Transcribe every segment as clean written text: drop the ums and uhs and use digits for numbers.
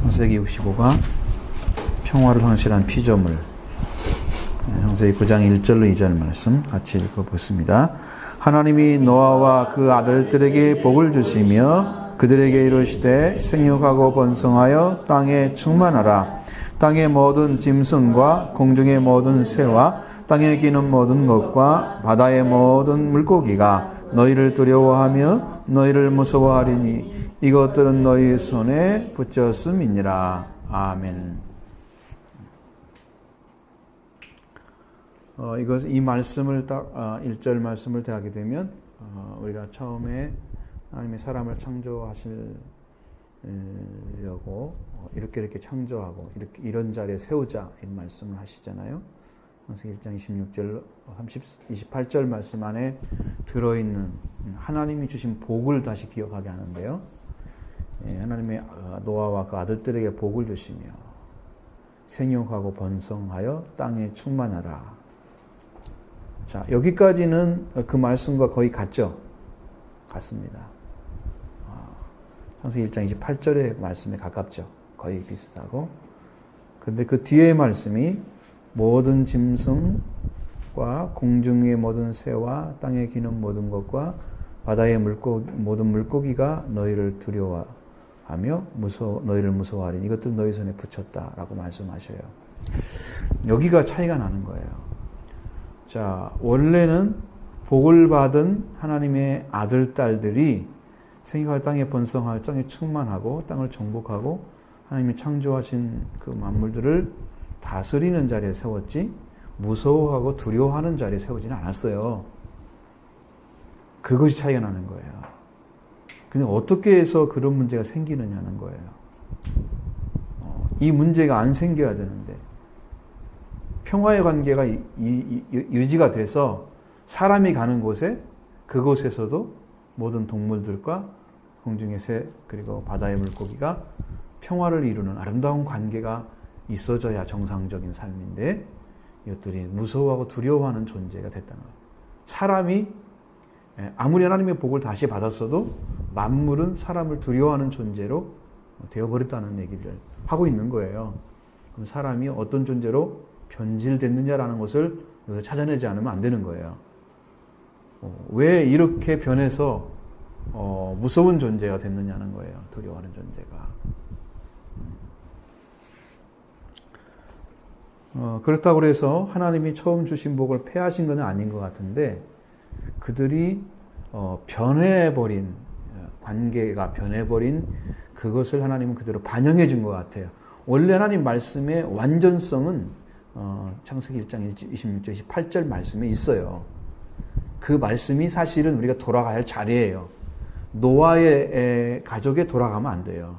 창세기 65가 평화를 상실한 피조물. 창세기 9장 1절로 2절 말씀 같이 읽어보겠습니다. 하나님이 노아와 그 아들들에게 복을 주시며 그들에게 이르시되 생육하고 번성하여 땅에 충만하라. 땅의 모든 짐승과 공중의 모든 새와 땅에 기는 모든 것과 바다의 모든 물고기가 너희를 두려워하며 너희를 무서워하리니 이것들은 너희 손에 붙였음이니라. 아멘. 이 말씀을 딱 1절 말씀을 대하게 되면 우리가 처음에 하나님의 사람을 창조하시려고 이렇게 창조하고 이런 자리에 세우자 이런 말씀을 하시잖아요. 창세기 1장 26절 28절 말씀 안에 들어있는 하나님이 주신 복을 다시 기억하게 하는데요. 하나님의 노아와 그 아들들에게 복을 주시며 생육하고 번성하여 땅에 충만하라. 자, 여기까지는 그 말씀과 거의 같죠? 같습니다. 창세기 1장 28절의 말씀에 가깝죠? 거의 비슷하고. 그런데 그 뒤의 말씀이 모든 짐승과 공중의 모든 새와 땅에 기는 모든 것과 바다의 모든 물고기가 너희를 두려워하며 너희를 무서워하리니 이것들 너희 손에 붙였다라고 말씀하셔요. 여기가 차이가 나는 거예요. 자, 원래는 복을 받은 하나님의 아들, 딸들이 생육하여 땅에 번성하여 땅에 충만하고 땅을 정복하고 하나님이 창조하신 그 만물들을 다스리는 자리에 세웠지 무서워하고 두려워하는 자리에 세우지는 않았어요. 그것이 차이가 나는 거예요. 근데 어떻게 해서 그런 문제가 생기느냐는 거예요. 이 문제가 안 생겨야 되는데 평화의 관계가 유지가 돼서 사람이 가는 곳에 그곳에서도 모든 동물들과 공중의 새 그리고 바다의 물고기가 평화를 이루는 아름다운 관계가 있어져야 정상적인 삶인데 이것들이 무서워하고 두려워하는 존재가 됐다는 거예요. 사람이 아무리 하나님의 복을 다시 받았어도 만물은 사람을 두려워하는 존재로 되어버렸다는 얘기를 하고 있는 거예요. 그럼 사람이 어떤 존재로 변질됐느냐라는 것을 여기서 찾아내지 않으면 안 되는 거예요. 왜 이렇게 변해서 무서운 존재가 됐느냐는 거예요. 두려워하는 존재가. 그렇다고 해서 하나님이 처음 주신 복을 폐하신 건 아닌 것 같은데 그들이 변해버린 관계가 변해버린 그것을 하나님은 그대로 반영해 준 것 같아요. 원래 하나님 말씀의 완전성은 창세기 1장 26절 28절 말씀에 있어요. 그 말씀이 사실은 우리가 돌아가야 할 자리예요. 노아의 가족에 돌아가면 안 돼요.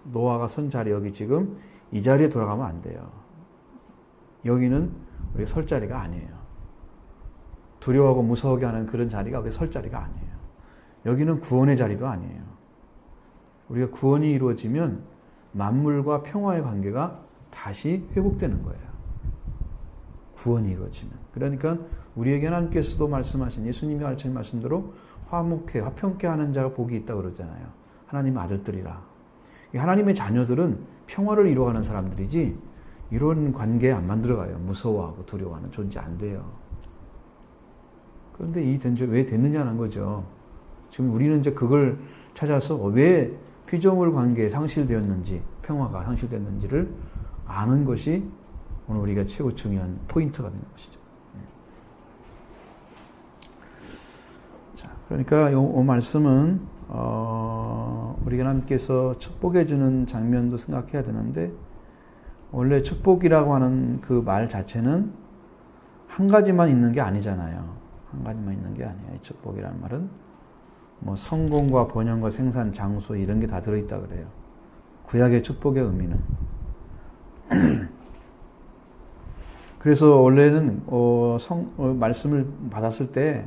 노아가 선 자리 여기 지금 이 자리에 돌아가면 안 돼요. 여기는 우리 설 자리가 아니에요. 두려워하고 무서워하게 하는 그런 자리가 우리 설 자리가 아니에요. 여기는 구원의 자리도 아니에요. 우리가 구원이 이루어지면 만물과 평화의 관계가 다시 회복되는 거예요. 구원이 이루어지면. 그러니까 우리에게 하나님께서도 말씀하신 예수님이 가르친 말씀대로 화목해 화평케 하는 자가 복이 있다고 그러잖아요. 하나님의 아들들이라. 하나님의 자녀들은 평화를 이루어가는 사람들이지 이런 관계 안 만들어가요. 무서워하고 두려워하는 존재 안 돼요. 그런데 이 존재 왜 됐느냐는 거죠. 지금 우리는 이제 그걸 찾아서 왜 피조물 관계에 상실되었는지, 평화가 상실됐는지를 아는 것이 오늘 우리가 최고 중요한 포인트가 되는 것이죠. 자, 그러니까 이 말씀은 우리가 하나님께서 축복해 주는 장면도 생각해야 되는데 원래 축복이라고 하는 그 말 자체는 한 가지만 있는 게 아니잖아요. 한 가지만 있는 게 아니에요. 이 축복이라는 말은 뭐 성공과 번영과 생산, 장수 이런 게 다 들어있다 그래요. 구약의 축복의 의미는. 그래서 원래는 말씀을 받았을 때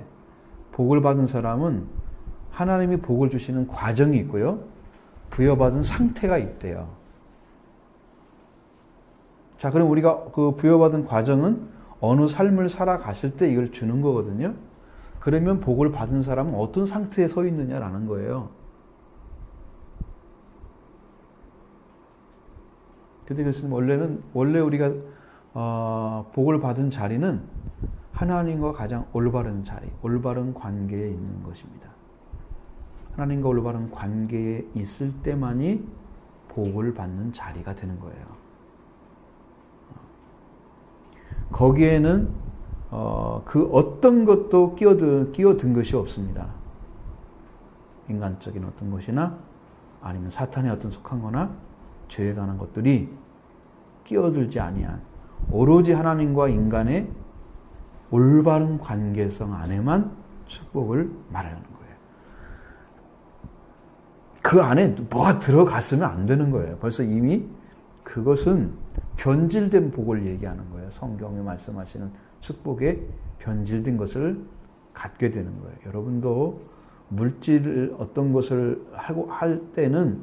복을 받은 사람은 하나님이 복을 주시는 과정이 있고요. 부여받은 상태가 있대요. 자, 그럼 우리가 그 부여받은 과정은 어느 삶을 살아갔을 때 이걸 주는 거거든요. 그러면 복을 받은 사람은 어떤 상태에 서 있느냐라는 거예요. 근데 그것은 원래 우리가 복을 받은 자리는 하나님과 가장 올바른 자리, 올바른 관계에 있는 것입니다. 하나님과 올바른 관계에 있을 때만이 복을 받는 자리가 되는 거예요. 거기에는 그 어떤 것도 끼어든 것이 없습니다. 인간적인 어떤 것이나 아니면 사탄의 어떤 속한 거나 죄에 관한 것들이 끼어들지 아니한 오로지 하나님과 인간의 올바른 관계성 안에만 축복을 말하는 거예요. 그 안에 뭐가 들어갔으면 안 되는 거예요. 벌써 이미 그것은 변질된 복을 얘기하는 거예요. 성경에 말씀하시는 축복에 변질된 것을 갖게 되는 거예요. 여러분도 물질 어떤 것을 하고 할 때는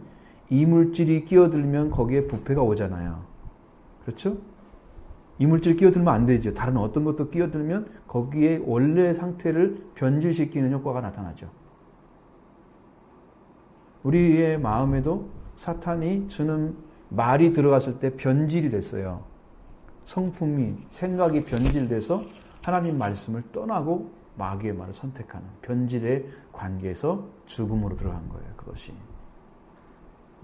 이 물질이 끼어들면 거기에 부패가 오잖아요. 그렇죠? 이 물질 끼어들면 안 되죠. 다른 어떤 것도 끼어들면 거기에 원래 상태를 변질시키는 효과가 나타나죠. 우리의 마음에도 사탄이 주는 말이 들어갔을 때 변질이 됐어요. 성품이, 생각이 변질돼서 하나님 말씀을 떠나고 마귀의 말을 선택하는 변질의 관계에서 죽음으로 들어간 거예요. 그것이.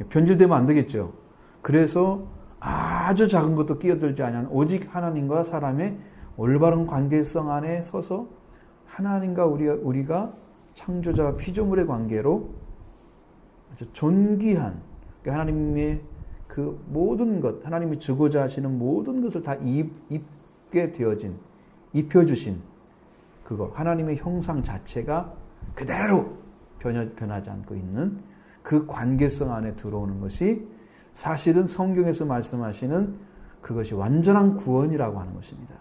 변질되면 안 되겠죠. 그래서 아주 작은 것도 끼어들지 않은 오직 하나님과 사람의 올바른 관계성 안에 서서 하나님과 우리가 창조자와 피조물의 관계로 아주 존귀한 하나님의 그 모든 것, 하나님이 주고자 하시는 모든 것을 다 입게 되어진, 입혀주신 그거, 하나님의 형상 자체가 그대로 변하지 않고 있는 그 관계성 안에 들어오는 것이 사실은 성경에서 말씀하시는 그것이 완전한 구원이라고 하는 것입니다.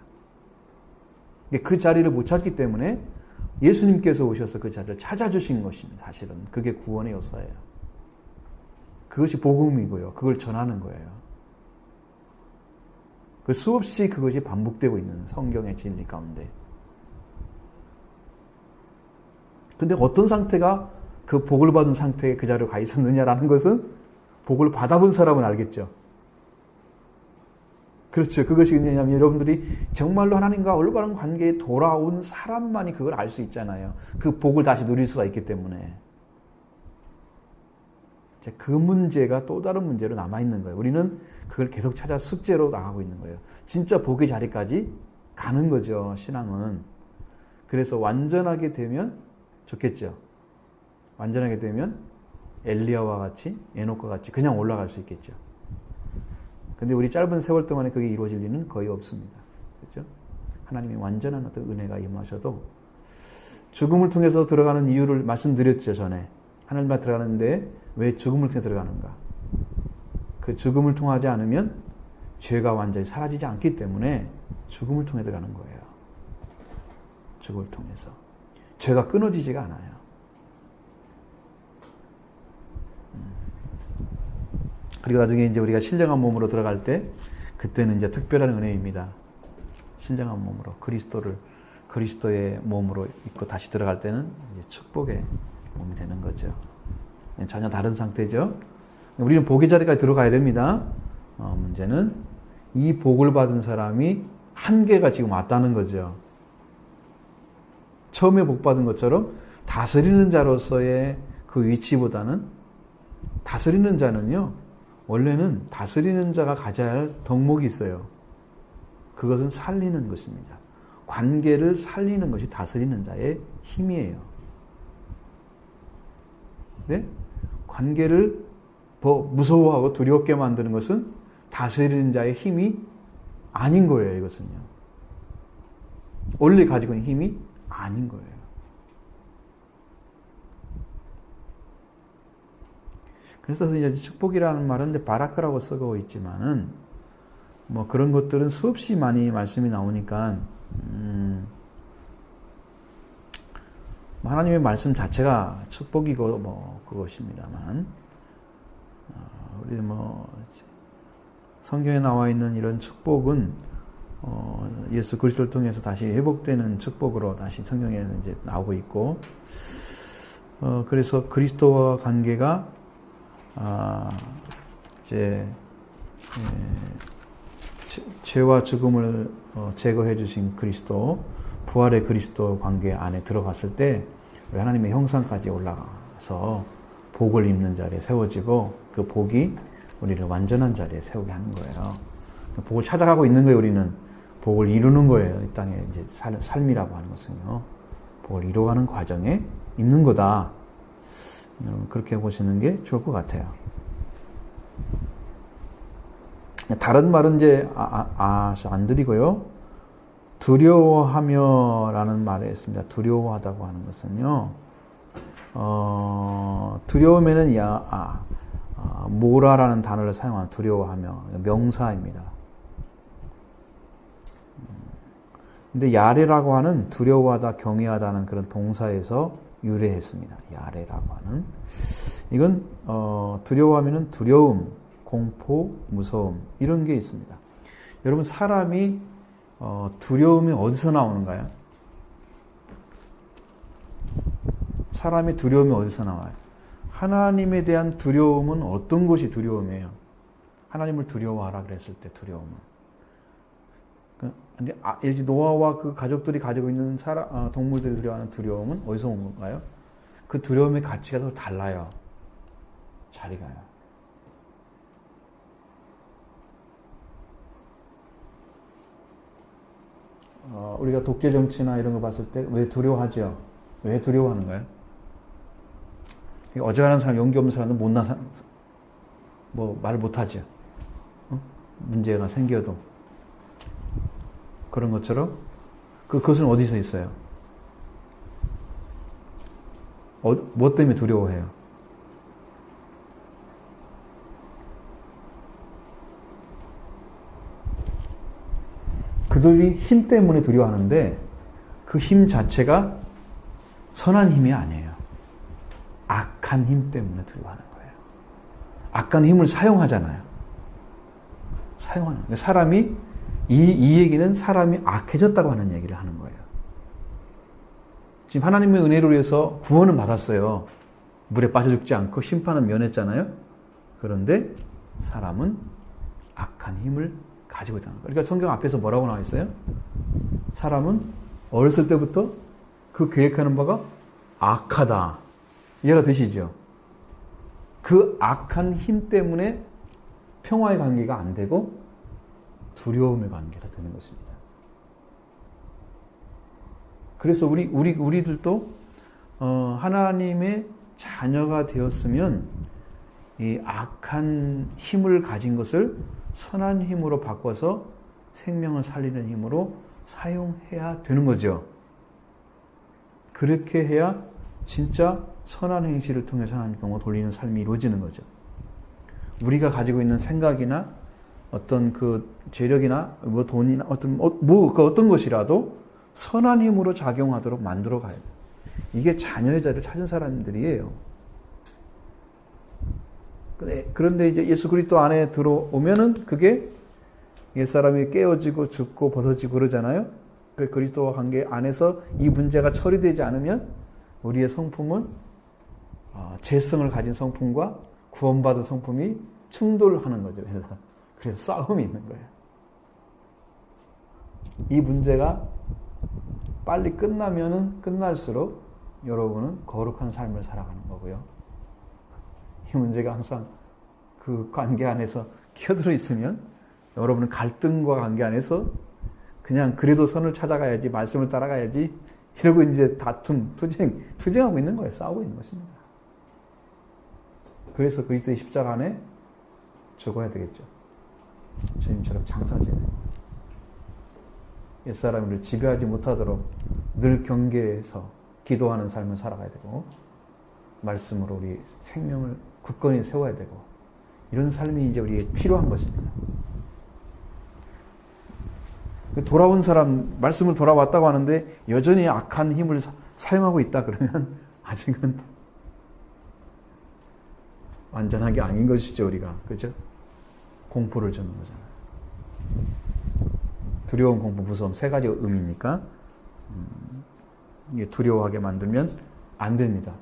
그 자리를 못 찾기 때문에 예수님께서 오셔서 그 자리를 찾아주신 것입니다. 사실은 그게 구원의 역사예요. 그것이 복음이고요. 그걸 전하는 거예요. 그 수없이 그것이 반복되고 있는 성경의 진리 가운데. 근데 어떤 상태가 그 복을 받은 상태에 그 자리에 가 있었느냐라는 것은 복을 받아본 사람은 알겠죠. 그렇죠. 그것이 뭐냐면 여러분들이 정말로 하나님과 올바른 관계에 돌아온 사람만이 그걸 알 수 있잖아요. 그 복을 다시 누릴 수가 있기 때문에. 그 문제가 또 다른 문제로 남아있는 거예요. 우리는 그걸 계속 찾아 숙제로 나가고 있는 거예요. 진짜 복의 자리까지 가는 거죠. 신앙은. 그래서 완전하게 되면 좋겠죠. 완전하게 되면 엘리야와 같이, 에녹과 같이 그냥 올라갈 수 있겠죠. 근데 우리 짧은 세월 동안에 그게 이루어질 리는 거의 없습니다. 그렇죠? 하나님이 완전한 어떤 은혜가 임하셔도 죽음을 통해서 들어가는 이유를 말씀드렸죠, 전에. 하늘만 들어가는데 왜 죽음을 통해 들어가는가? 그 죽음을 통하지 않으면 죄가 완전히 사라지지 않기 때문에 죽음을 통해 들어가는 거예요. 죽음을 통해서. 죄가 끊어지지가 않아요. 그리고 나중에 이제 우리가 신령한 몸으로 들어갈 때 그때는 이제 특별한 은혜입니다. 신령한 몸으로 그리스도의 몸으로 입고 다시 들어갈 때는 이제 축복의 몸이 되는 거죠. 전혀 다른 상태죠. 우리는 복의 자리까지 들어가야 됩니다. 문제는 이 복을 받은 사람이 한계가 지금 왔다는 거죠. 처음에 복 받은 것처럼 다스리는 자로서의 그 위치보다는 다스리는 자는요. 원래는 다스리는 자가 가져야 할 덕목이 있어요. 그것은 살리는 것입니다. 관계를 살리는 것이 다스리는 자의 힘이에요. 네? 관계를 무서워하고 두렵게 만드는 것은 다스리는 자의 힘이 아닌 거예요. 이것은요. 원래 가지고 있는 힘이 아닌 거예요. 그래서 이제 축복이라는 말은 이제 바라크라고 쓰고 있지만은 뭐 그런 것들은 수없이 많이 말씀이 나오니까 하나님의 말씀 자체가 축복이고 뭐 그것입니다만 우리 뭐 성경에 나와 있는 이런 축복은 예수 그리스도를 통해서 다시 회복되는 축복으로 다시 성경에 이제 나오고 있고 그래서 그리스도와 관계가 이제 죄와 죽음을 제거해 주신 그리스도, 부활의 그리스도 관계 안에 들어갔을 때 우리 하나님의 형상까지 올라가서 복을 입는 자리에 세워지고 그 복이 우리를 완전한 자리에 세우게 하는 거예요. 복을 찾아가고 있는 거예요. 우리는 복을 이루는 거예요. 이 땅의 이제 삶이라고 하는 것은요. 복을 이루어가는 과정에 있는 거다. 그렇게 보시는 게 좋을 것 같아요. 다른 말은 이제 안 드리고요. 두려워하며라는 말에 있습니다. 두려워하다고 하는 것은요. 두려움에는 모라라는 단어를 사용하는 두려워하며 명사입니다. 근데 야레라고 하는 두려워하다, 경외하다는 그런 동사에서 유래했습니다. 야레라고 하는. 이건 두려워하면은 두려움, 공포, 무서움 이런 게 있습니다. 여러분 사람이 두려움이 어디서 나오는가요? 사람의 두려움이 어디서 나와요? 하나님에 대한 두려움은 어떤 것이 두려움이에요? 하나님을 두려워하라 그랬을 때 두려움은. 근데 노아와 그 가족들이 가지고 있는 동물들이 두려워하는 두려움은 어디서 온 건가요? 그 두려움의 가치가 더 달라요. 자리가요. 우리가 독재 정치나 이런 거 봤을 때 왜 두려워하죠? 왜 두려워하는가요? 어지간한 사람, 용기 없는 사람은 못난 사람, 말 못하죠. 문제가 생겨도. 그런 것처럼 그것은 어디서 있어요? 뭐 때문에 두려워해요? 그들이 힘 때문에 두려워하는데 그 힘 자체가 선한 힘이 아니에요. 악한 힘 때문에 두려워하는 거예요. 악한 힘을 사용하잖아요. 사용하는 거예요. 사람이 이 얘기는 사람이 악해졌다고 하는 얘기를 하는 거예요. 지금 하나님의 은혜로 해서 구원은 받았어요. 물에 빠져 죽지 않고 심판은 면했잖아요. 그런데 사람은 악한 힘을 가지고 있다는 거예요. 그러니까 성경 앞에서 뭐라고 나와 있어요? 사람은 어렸을 때부터 그 계획하는 바가 악하다. 이해가 되시죠? 그 악한 힘 때문에 평화의 관계가 안 되고 두려움의 관계가 되는 것입니다. 그래서 우리들도 하나님의 자녀가 되었으면 이 악한 힘을 가진 것을 선한 힘으로 바꿔서 생명을 살리는 힘으로 사용해야 되는 거죠. 그렇게 해야 진짜 선한 행실을 통해서 하나님 경우 돌리는 삶이 이루어지는 거죠. 우리가 가지고 있는 생각이나 어떤 그 재력이나 돈이나 어떤 것이라도 선한 힘으로 작용하도록 만들어 가야 돼요. 이게 자녀의 자리를 찾은 사람들이에요. 그런데 이제 예수 그리스도 안에 들어오면은 그게 옛사람이 깨어지고 죽고 벗어지고 그러잖아요. 그 그리스도와 관계 안에서 이 문제가 처리되지 않으면 우리의 성품은 죄성을 가진 성품과 구원받은 성품이 충돌하는 거죠. 그래서 싸움이 있는 거예요. 이 문제가 빨리 끝나면은 끝날수록 여러분은 거룩한 삶을 살아가는 거고요. 이 문제가 항상 그 관계 안에서 끼어들어 있으면 여러분은 갈등과 관계 안에서 그냥 그래도 선을 찾아가야지, 말씀을 따라가야지 이러고 이제 다툼, 투쟁하고 있는 거예요. 싸우고 있는 것입니다. 그래서 그리스도의 십자가 안에 죽어야 되겠죠. 주님처럼 장사지네. 옛사람을 지배하지 못하도록 늘 경계해서 기도하는 삶을 살아가야 되고 말씀으로 우리 생명을 굳건히 세워야 되고 이런 삶이 이제 우리에게 필요한 것입니다. 돌아온 사람, 말씀을 돌아왔다고 하는데 여전히 악한 힘을 사용하고 있다 그러면 아직은 완전한 게 아닌 것이죠, 우리가. 그죠? 공포를 주는 거잖아요. 두려움, 공포, 무서움 세 가지 의미니까 이게 두려워하게 만들면 안 됩니다.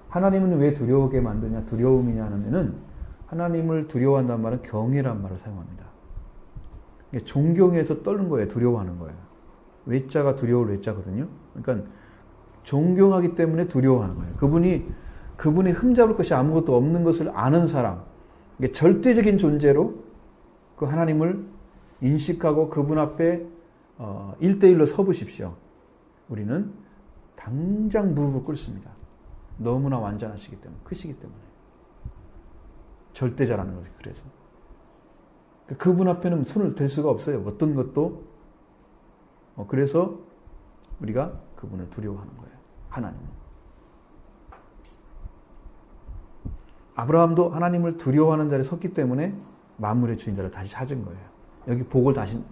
하나님은 왜 두려워하게 만드냐, 두려움이냐 하면은 하나님을 두려워한다는 말은 경외란 말을 사용합니다. 존경해서 떨는 거예요. 두려워하는 거예요. 외자가 두려울 외자거든요. 그러니까 존경하기 때문에 두려워하는 거예요. 그분이 흠잡을 것이 아무것도 없는 것을 아는 사람, 절대적인 존재로 그 하나님을 인식하고 그분 앞에 1대1로 서보십시오. 우리는 당장 무릎을 꿇습니다. 너무나 완전하시기 때문에, 크시기 때문에. 절대자라는 거지, 그래서. 그분 앞에는 손을 댈 수가 없어요. 어떤 것도. 그래서 우리가 그분을 두려워하는 거예요. 하나님은. 아브라함도 하나님을 두려워하는 자리에 섰기 때문에 만물의 주인자를 다시 찾은 거예요. 여기 복을 다시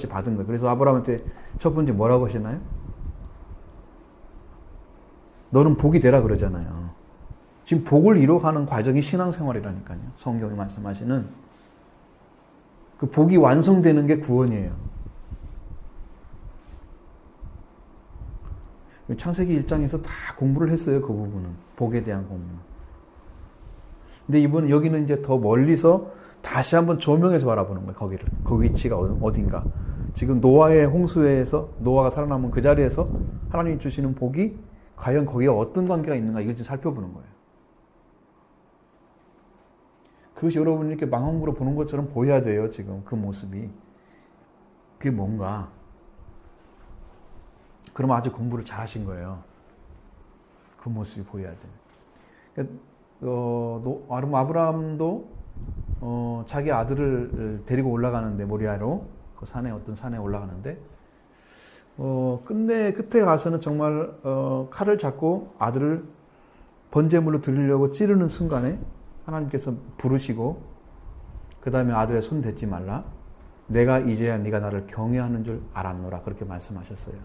받은 거예요. 그래서 아브라함한테 첫 번째 뭐라고 하셨나요? 너는 복이 되라 그러잖아요. 지금 복을 이루어가는 과정이 신앙생활이라니까요. 성경이 말씀하시는 그 복이 완성되는 게 구원이에요. 창세기 1장에서 다 공부를 했어요. 그 부분은. 복에 대한 공부는. 근데 이분은 여기는 이제 더 멀리서 다시 한번 조명해서 바라보는 거예요. 거기를. 그 위치가 어딘가. 지금 노아의 홍수에서 노아가 살아남은 그 자리에서 하나님이 주시는 복이 과연 거기에 어떤 관계가 있는가 이걸 좀 살펴보는 거예요. 그것이 여러분이 이렇게 망원으로 보는 것처럼 보여야 돼요. 지금 그 모습이. 그게 뭔가. 그러면 아주 공부를 잘 하신 거예요. 그 모습이 보여야 돼요. 그러니까, 아브라함도 자기 아들을 데리고 올라가는데 모리아로 그 산에 어떤 산에 올라가는데 끝에 가서는 정말 칼을 잡고 아들을 번제물로 드리려고 찌르는 순간에 하나님께서 부르시고 그 다음에 아들의 손 대지 말라. 내가 이제야 네가 나를 경외하는 줄 알았노라. 그렇게 말씀하셨어요.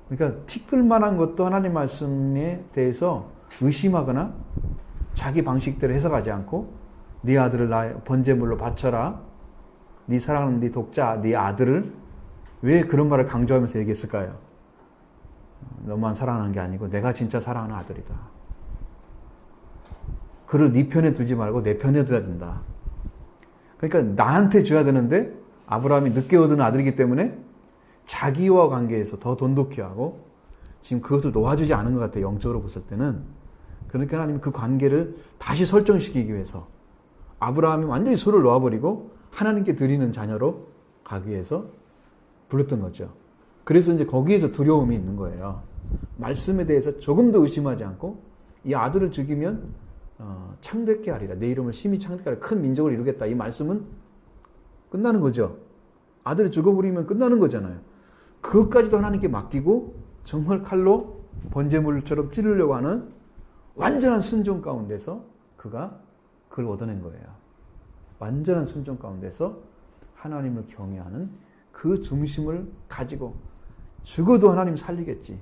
그러니까 티끌만한 것도 하나님 말씀에 대해서 의심하거나 자기 방식대로 해석하지 않고 네 아들을 나 번제물로 바쳐라. 네 사랑하는 네 독자, 네 아들을 왜 그런 말을 강조하면서 얘기했을까요? 너만 사랑하는 게 아니고 내가 진짜 사랑하는 아들이다. 그를 네 편에 두지 말고 내 편에 둬야 된다. 그러니까 나한테 줘야 되는데 아브라함이 늦게 얻은 아들이기 때문에 자기와 관계에서 더 돈독히 하고 지금 그것을 놓아주지 않은 것 같아요. 영적으로 봤을 때는. 그러니까 하나님은 그 관계를 다시 설정시키기 위해서 아브라함이 완전히 술을 놓아버리고 하나님께 드리는 자녀로 가기 위해서 불렀던 거죠. 그래서 이제 거기에서 두려움이 있는 거예요. 말씀에 대해서 조금 더 의심하지 않고 이 아들을 죽이면 창대케 하리라. 내 이름을 심히 창대케 하리라. 큰 민족을 이루겠다. 이 말씀은 끝나는 거죠. 아들을 죽어버리면 끝나는 거잖아요. 그것까지도 하나님께 맡기고 정말 칼로 번제물처럼 찌르려고 하는 완전한 순종 가운데서 그가 그걸 얻어낸 거예요. 완전한 순종 가운데서 하나님을 경외하는 그 중심을 가지고 죽어도 하나님 살리겠지.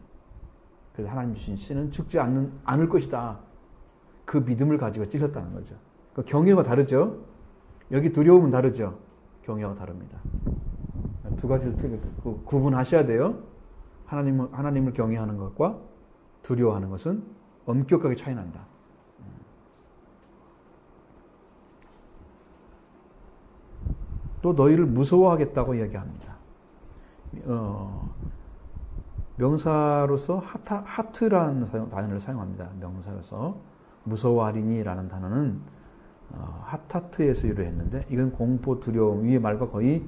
그래서 하나님 주신 씨는 죽지 않을 것이다. 그 믿음을 가지고 찔렀다는 거죠. 그 경외가 다르죠. 여기 두려움은 다르죠. 경외가 다릅니다. 두 가지를 구분하셔야 돼요. 하나님을 경외하는 것과 두려워하는 것은 엄격하게 차이 난다. 또 너희를 무서워하겠다고 이야기합니다. 명사로서 하트라는 단어를 사용합니다. 명사로서 무서워하리니라는 단어는 하타트에서 유래했는데 이건 공포, 두려움 위의 말과 거의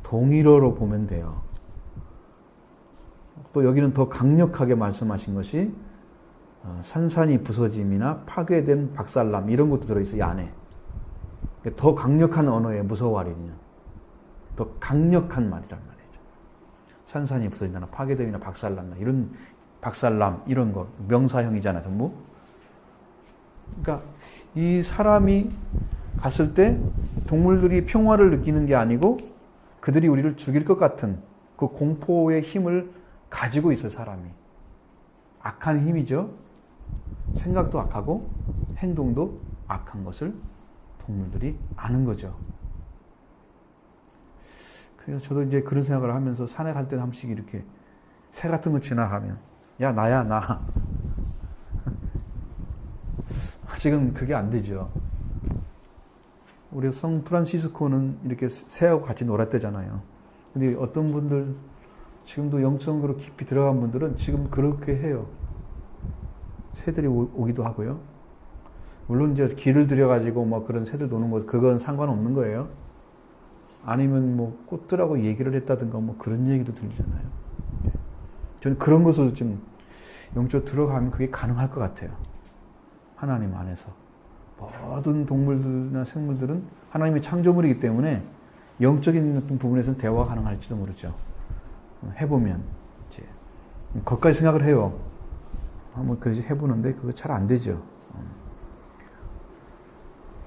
동일어로 보면 돼요. 또 여기는 더 강력하게 말씀하신 것이 산산이 부서짐이나 파괴된 박살남 이런 것도 들어있어요. 이 안에. 더 강력한 언어에 무서워하리니는 더 강력한 말이란 말이죠. 산산이 부서진다나 파괴됨이나 박살남나 이런 박살남 이런 거 명사형이잖아요. 전부. 그러니까 이 사람이 갔을 때 동물들이 평화를 느끼는 게 아니고 그들이 우리를 죽일 것 같은 그 공포의 힘을 가지고 있어요. 사람이. 악한 힘이죠. 생각도 악하고 행동도 악한 것을 동물들이 아는 거죠. 그래서 저도 이제 그런 생각을 하면서 산에 갈 때는 한 번씩 이렇게 새 같은 거 지나가면 야 나야 나. 아직은 그게 안 되죠. 우리 성 프란시스코는 이렇게 새하고 같이 놀았대잖아요. 근데 어떤 분들, 지금도 영적으로 깊이 들어간 분들은 지금 그렇게 해요. 새들이 오기도 하고요. 물론 이제 길을 들여가지고 뭐 그런 새들 노는 것, 그건 상관없는 거예요. 아니면 뭐 꽃들하고 얘기를 했다든가 뭐 그런 얘기도 들리잖아요. 저는 그런 것을 좀 영적으로 들어가면 그게 가능할 것 같아요. 하나님 안에서. 모든 동물들이나 생물들은 하나님의 창조물이기 때문에 영적인 어떤 부분에서는 대화가 가능할지도 모르죠. 해보면 이제 거기까지 생각을 해요. 한번 그렇게 해보는데 그거 잘 안 되죠.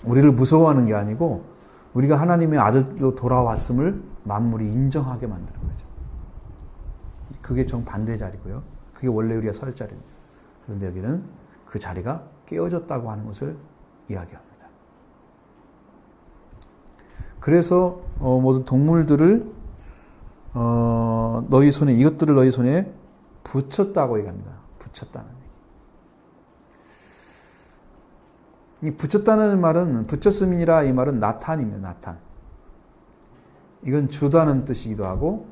우리를 무서워하는 게 아니고 우리가 하나님의 아들로 돌아왔음을 만물이 인정하게 만드는 거죠. 그게 정반대 자리고요. 그게 원래 우리가 설 자리입니다. 그런데 여기는 그 자리가 깨어졌다고 하는 것을 이야기합니다. 그래서 모든 동물들을 너희 손에, 이것들을 너희 손에 붙였다고 얘기합니다. 붙였다는 얘기. 이 붙였다는 말은, 붙였음이라 이 말은 나탄입니다. 나탄. 이건 주다는 뜻이기도 하고,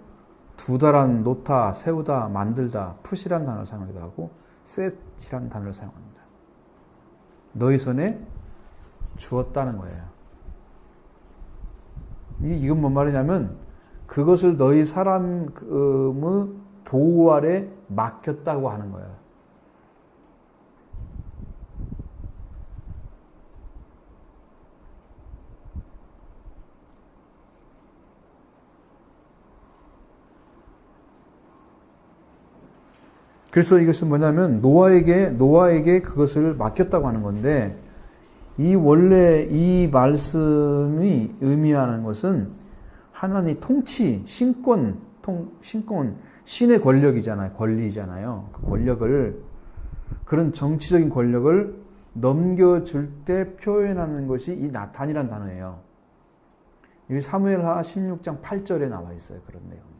두다란, 놓다, 세우다, 만들다, 푸시란 단어를 사용하기도 하고, 셋이란 단어를 사용합니다. 너희 손에 주었다는 거예요. 이건 뭔 말이냐면, 그것을 너희 사람의 보호 아래 맡겼다고 하는 거예요. 그래서 이것은 뭐냐면 노아에게 그것을 맡겼다고 하는 건데, 원래 이 말씀이 의미하는 것은 하나님의 통치, 신권, 신의 권력이잖아요. 권리잖아요. 그 권력을, 그런 정치적인 권력을 넘겨줄 때 표현하는 것이 이 나탄이라는 단어예요. 여기 사무엘하 16장 8절에 나와 있어요. 그런 내용이.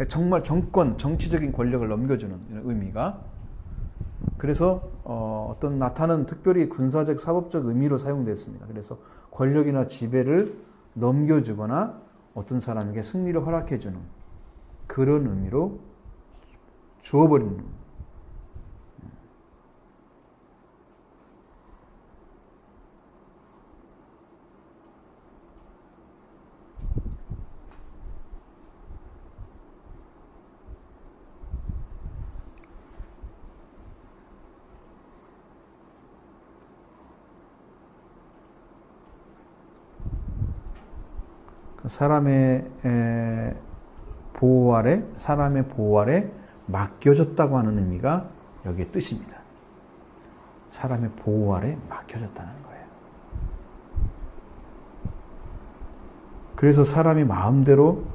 정말 정치적인 권력을 넘겨주는 의미가. 그래서 어떤 나탄은 특별히 군사적, 사법적 의미로 사용됐습니다. 그래서 권력이나 지배를 넘겨주거나 어떤 사람에게 승리를 허락해주는 그런 의미로 주어버리는. 사람의 보호 아래 맡겨졌다고 하는 의미가 여기의 뜻입니다. 사람의 보호 아래 맡겨졌다는 거예요. 그래서 사람이 마음대로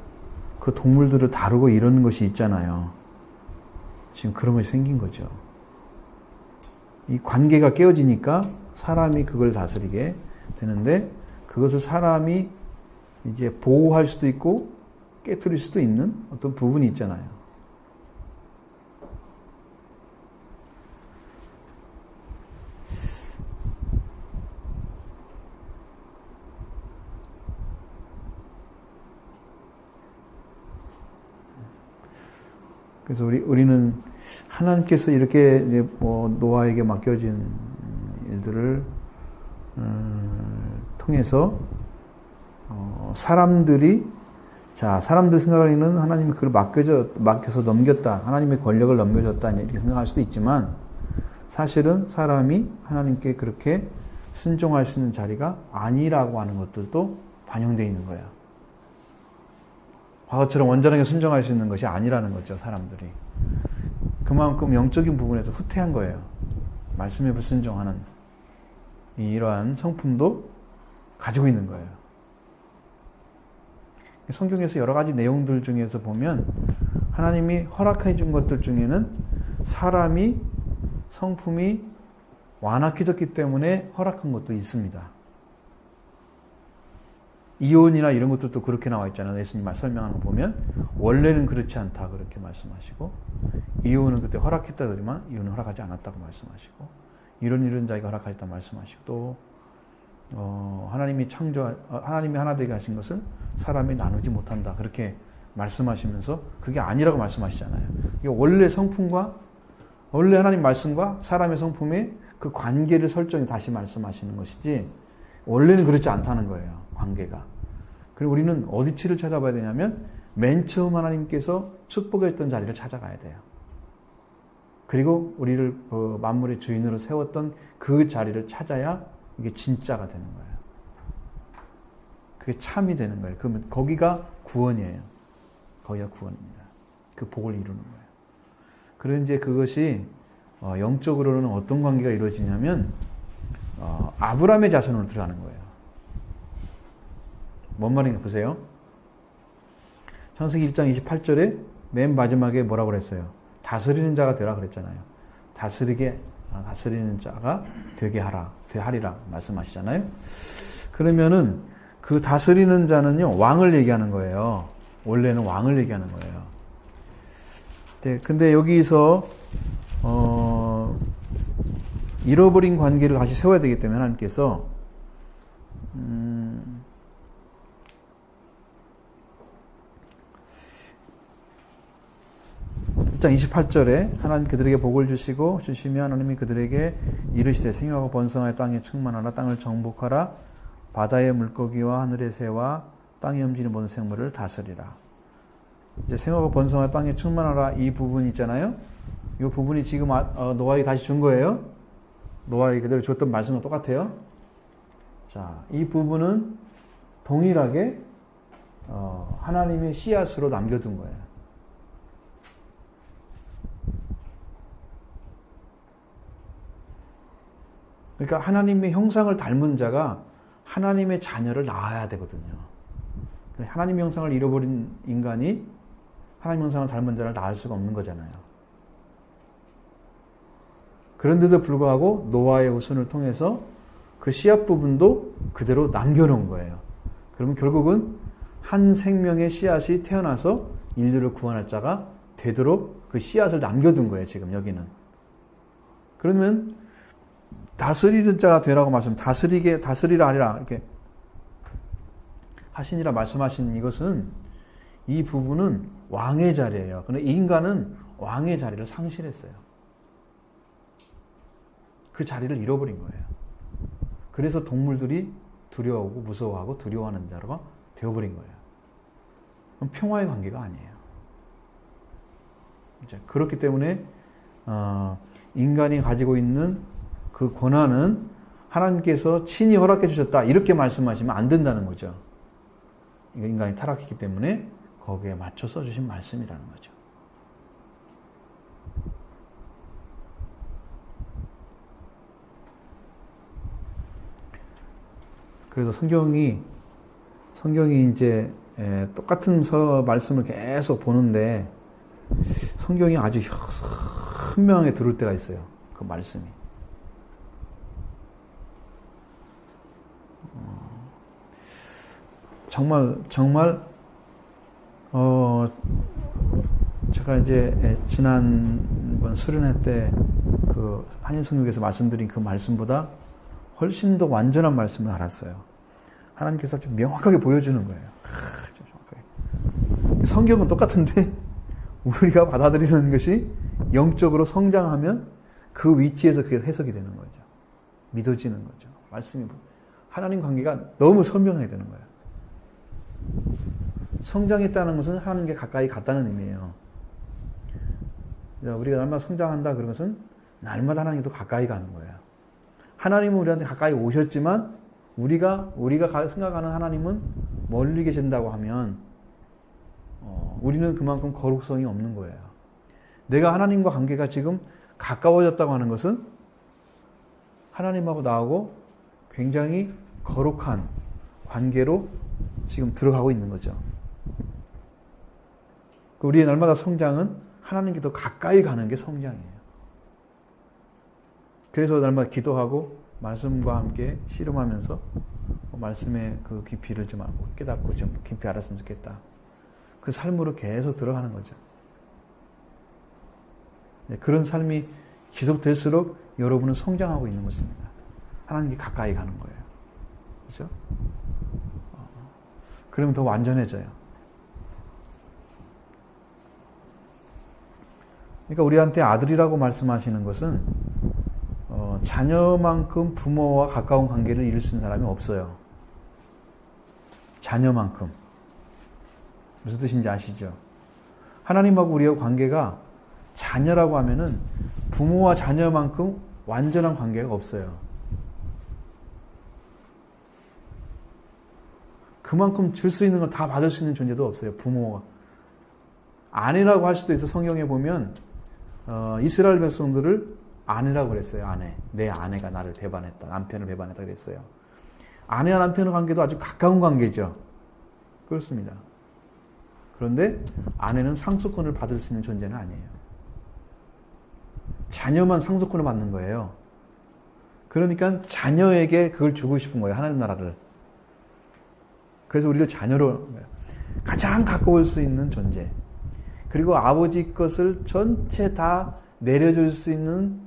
그 동물들을 다루고 이러는 것이 있잖아요. 지금 그런 것이 생긴 거죠. 이 관계가 깨어지니까 사람이 그걸 다스리게 되는데, 그것을 사람이 이제 보호할 수도 있고 깨트릴 수도 있는 어떤 부분이 있잖아요. 그래서 우리는 하나님께서 이렇게 노아에게 맡겨진 일들을 통해서 사람들 생각하기에는 하나님이 그걸 맡겨서 넘겼다, 하나님의 권력을 넘겨줬다 이렇게 생각할 수도 있지만, 사실은 사람이 하나님께 그렇게 순종할 수 있는 자리가 아니라고 하는 것들도 반영되어 있는 거예요. 과거처럼 완전하게 순종할 수 있는 것이 아니라는 거죠, 사람들이. 그만큼 영적인 부분에서 후퇴한 거예요. 말씀에 불순종하는 이러한 성품도 가지고 있는 거예요. 성경에서 여러 가지 내용들 중에서 보면 하나님이 허락해 준 것들 중에는 사람이 성품이 완악해졌기 때문에 허락한 것도 있습니다. 이혼이나 이런 것들도 그렇게 나와 있잖아요. 예수님 설명하는 거 보면 원래는 그렇지 않다 그렇게 말씀하시고, 이혼은 그때 허락했다 그러지만 이혼은 허락하지 않았다고 말씀하시고, 이런 자에게 허락하셨다 말씀하시고, 또 하나님이 하나 되게 하신 것을 사람이 나누지 못한다. 그렇게 말씀하시면서 그게 아니라고 말씀하시잖아요. 이게 원래 성품과 원래 하나님 말씀과 사람의 성품의 그 관계를 설정해 다시 말씀하시는 것이지 원래는 그렇지 않다는 거예요. 관계가. 그리고 우리는 어디치를 찾아봐야 되냐면 맨 처음 하나님께서 축복했던 자리를 찾아가야 돼요. 그리고 우리를 만물의 주인으로 세웠던 그 자리를 찾아야 이게 진짜가 되는 거예요. 그게 참이 되는 거예요. 그러면 거기가 구원이에요. 거기가 구원입니다. 그 복을 이루는 거예요. 그래서 이제 그것이 영적으로는 어떤 관계가 이루어지냐면 아브라함의 자손으로 들어가는 거예요. 뭔 말인가 보세요. 창세기 1장 28절에 맨 마지막에 뭐라고 그랬어요? 다스리는 자가 되라 그랬잖아요. 다스리는 자가 되게 하리라 말씀하시잖아요. 그러면은 그 다스리는 자는요, 왕을 얘기하는 거예요. 원래는 왕을 얘기하는 거예요. 네, 근데 여기서 잃어버린 관계를 다시 세워야 되기 때문에 하나님께서 1장 28절에 하나님 그들에게 복을 주시며 하나님이 그들에게 이르시되 생육하고 번성하여 땅에 충만하라 땅을 정복하라 바다의 물고기와 하늘의 새와 땅에 움직이는 모든 생물을 다스리라. 이제 생육하고 번성하여 땅에 충만하라 이 부분 있잖아요. 이 부분이 지금 노아에게 다시 준 거예요. 노아에게 그대로 줬던 말씀과 똑같아요. 자, 이 부분은 동일하게 하나님의 씨앗으로 남겨둔 거예요. 그러니까 하나님의 형상을 닮은 자가 하나님의 자녀를 낳아야 되거든요. 하나님의 형상을 잃어버린 인간이 하나님의 형상을 닮은 자를 낳을 수가 없는 거잖아요. 그런데도 불구하고 노아의 후손을 통해서 그 씨앗 부분도 그대로 남겨놓은 거예요. 그러면 결국은 한 생명의 씨앗이 태어나서 인류를 구원할 자가 되도록 그 씨앗을 남겨둔 거예요. 지금 여기는. 그러면 다스리는 자가 되라고 다스리라 하리라 이렇게 하시니라 말씀하신 이것은 이 부분은 왕의 자리예요. 그런데 인간은 왕의 자리를 상실했어요. 그 자리를 잃어버린 거예요. 그래서 동물들이 두려워하고 무서워하고 두려워하는 자가 되어버린 거예요. 그럼 평화의 관계가 아니에요. 이제 그렇기 때문에 인간이 가지고 있는 그 권한은 하나님께서 친히 허락해 주셨다 이렇게 말씀하시면 안 된다는 거죠. 인간이 타락했기 때문에 거기에 맞춰 써주신 말씀이라는 거죠. 그래서 성경이 이제 똑같은 말씀을 계속 보는데 성경이 아주 현명하게 들을 때가 있어요. 그 말씀이. 정말 제가 이제 지난번 수련회 때 그 한인성육에서 말씀드린 그 말씀보다 훨씬 더 완전한 말씀을 알았어요. 하나님께서 좀 명확하게 보여주는 거예요. 좀 정확하게. 성경은 똑같은데 우리가 받아들이는 것이 영적으로 성장하면 그 위치에서 그게 해석이 되는 거죠. 믿어지는 거죠. 말씀이 하나님 관계가 너무 선명해야 되는 거예요. 성장했다는 것은 하나님께 가까이 갔다는 의미예요. 우리가 날마다 성장한다 그런 것은 날마다 하나님께 더 가까이 가는 거예요. 하나님은 우리한테 가까이 오셨지만 우리가 생각하는 하나님은 멀리 계신다고 하면 우리는 그만큼 거룩성이 없는 거예요. 내가 하나님과 관계가 지금 가까워졌다고 하는 것은 하나님하고 나하고 굉장히 거룩한 관계로 지금 들어가고 있는 거죠. 우리의 날마다 성장은 하나님께 더 가까이 가는 게 성장이에요. 그래서 날마다 기도하고 말씀과 함께 씨름하면서 말씀의 그 깊이를 좀 알고 깨닫고 좀 깊이 알았으면 좋겠다. 그 삶으로 계속 들어가는 거죠. 그런 삶이 지속될수록 여러분은 성장하고 있는 것입니다. 하나님께 가까이 가는 거예요. 그죠? 그러면 더 완전해져요. 그러니까 우리한테 아들이라고 말씀하시는 것은 자녀만큼 부모와 가까운 관계를 이룰 수 있는 사람이 없어요. 자녀만큼. 무슨 뜻인지 아시죠? 하나님하고 우리의 관계가 자녀라고 하면은 부모와 자녀만큼 완전한 관계가 없어요. 그만큼 줄 수 있는 건 다 받을 수 있는 존재도 없어요. 부모가. 아내라고 할 수도 있어. 성경에 보면 이스라엘 백성들을 아내라고 그랬어요. 아내. 내 아내가 나를 배반했다. 남편을 배반했다 그랬어요. 아내와 남편의 관계도 아주 가까운 관계죠. 그렇습니다. 그런데 아내는 상속권을 받을 수 있는 존재는 아니에요. 자녀만 상속권을 받는 거예요. 그러니까 자녀에게 그걸 주고 싶은 거예요. 하나님 나라를. 그래서 우리를 자녀로 가장 가까울 수 있는 존재. 그리고 아버지 것을 전체 다 내려줄 수 있는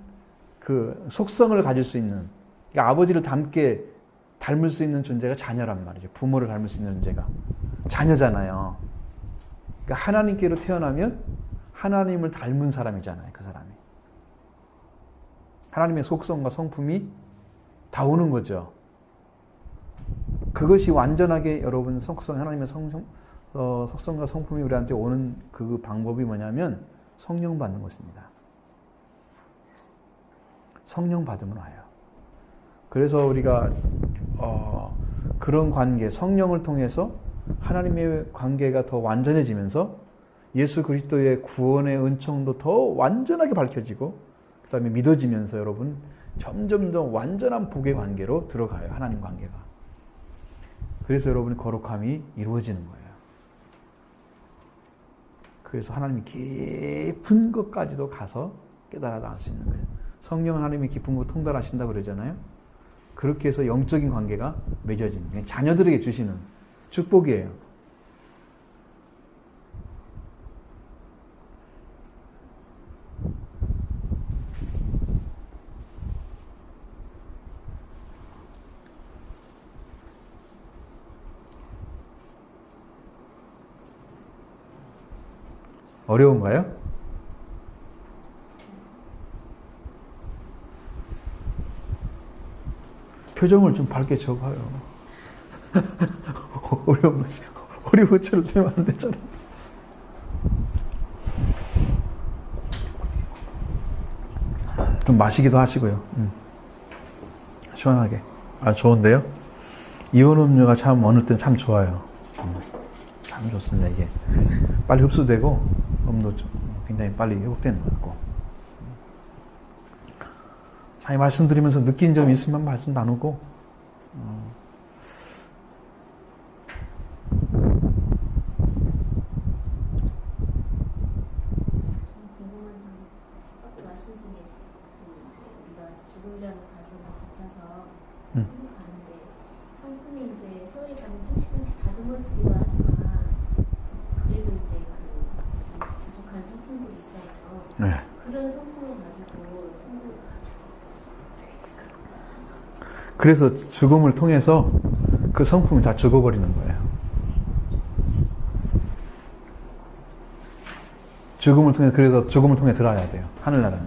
그 속성을 가질 수 있는, 그러니까 아버지를 닮을 수 있는 존재가 자녀란 말이죠. 부모를 닮을 수 있는 존재가 자녀잖아요. 그러니까 하나님께로 태어나면 하나님을 닮은 사람이잖아요. 그 사람이. 하나님의 속성과 성품이 다 오는 거죠. 그것이 완전하게 여러분 하나님의 속성과 성품이 우리한테 오는 그 방법이 뭐냐면 성령 받는 것입니다. 성령 받으면 와요. 그래서 우리가 그런 관계, 성령을 통해서 하나님의 관계가 더 완전해지면서 예수 그리스도의 구원의 은총도 더 완전하게 밝혀지고 그 다음에 믿어지면서 여러분 점점 더 완전한 복의 관계로 들어가요. 하나님 관계가. 그래서 여러분의 거룩함이 이루어지는 거예요. 그래서 하나님이 깊은 것까지도 가서 깨달아 나갈 수 있는 거예요. 성령은 하나님의 깊은 것 통달하신다고 그러잖아요. 그렇게 해서 영적인 관계가 맺어지는 거예요. 자녀들에게 주시는 축복이에요. 어려운가요? 표정을 좀 밝게 적어요. 어려운 처를 되면 안 되잖아. 좀 마시기도 하시고요. 시원하게. 아, 좋은데요? 이온 음료가 참 어느 때는 참 좋아요. 참 좋습니다. 이게 빨리 흡수되고 몸도 굉장히 빨리 회복되는 것 같고. 자, 이 말씀 드리면서 느낀 점이 있으면 말씀 나누고 네. 그런 성품을 가지고 그래서 죽음을 통해서 그 성품이 다 죽어버리는 거예요. 그래서 죽음을 통해 들어야 돼요. 하늘나라는.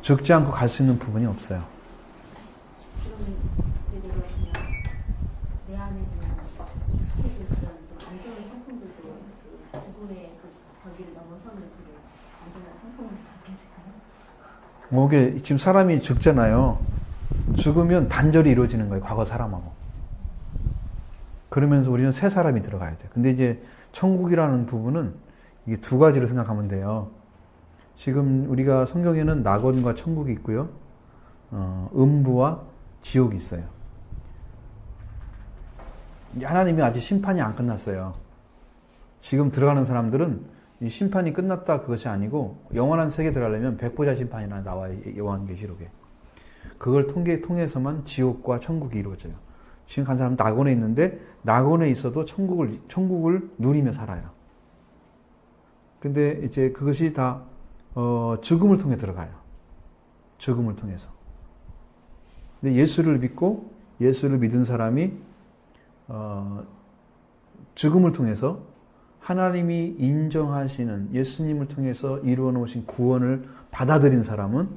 죽지 않고 갈 수 있는 부분이 없어요. 그러면 내 안에 익숙해진 그런 좀 안 좋은 성품들도 그 죽음의 그 저기를 넘어서는 그게 완전한 성품으로 바뀌어질까요? 이게 지금 사람이 죽잖아요. 죽으면 단절이 이루어지는 거예요. 과거 사람하고. 그러면서 우리는 새 사람이 들어가야 돼요. 근데 이제 천국이라는 부분은 이게 두 가지로 생각하면 돼요. 지금 우리가 성경에는 낙원과 천국이 있고요. 음부와 지옥이 있어요. 하나님이 아직 심판이 안 끝났어요. 지금 들어가는 사람들은 이 심판이 끝났다 그것이 아니고 영원한 세계에 들어가려면 백보자 심판이나 나와요. 요한계시록에. 그걸 통해서만 지옥과 천국이 이루어져요. 지금 간 사람은 낙원에 있는데 낙원에 있어도 천국을 누리며 살아요. 근데 이제 그것이 다 죽음을 통해 들어가요. 죽음을 통해서. 근데 예수를 믿고 예수를 믿은 사람이 죽음을 통해서 하나님이 인정하시는 예수님을 통해서 이루어 놓으신 구원을 받아들인 사람은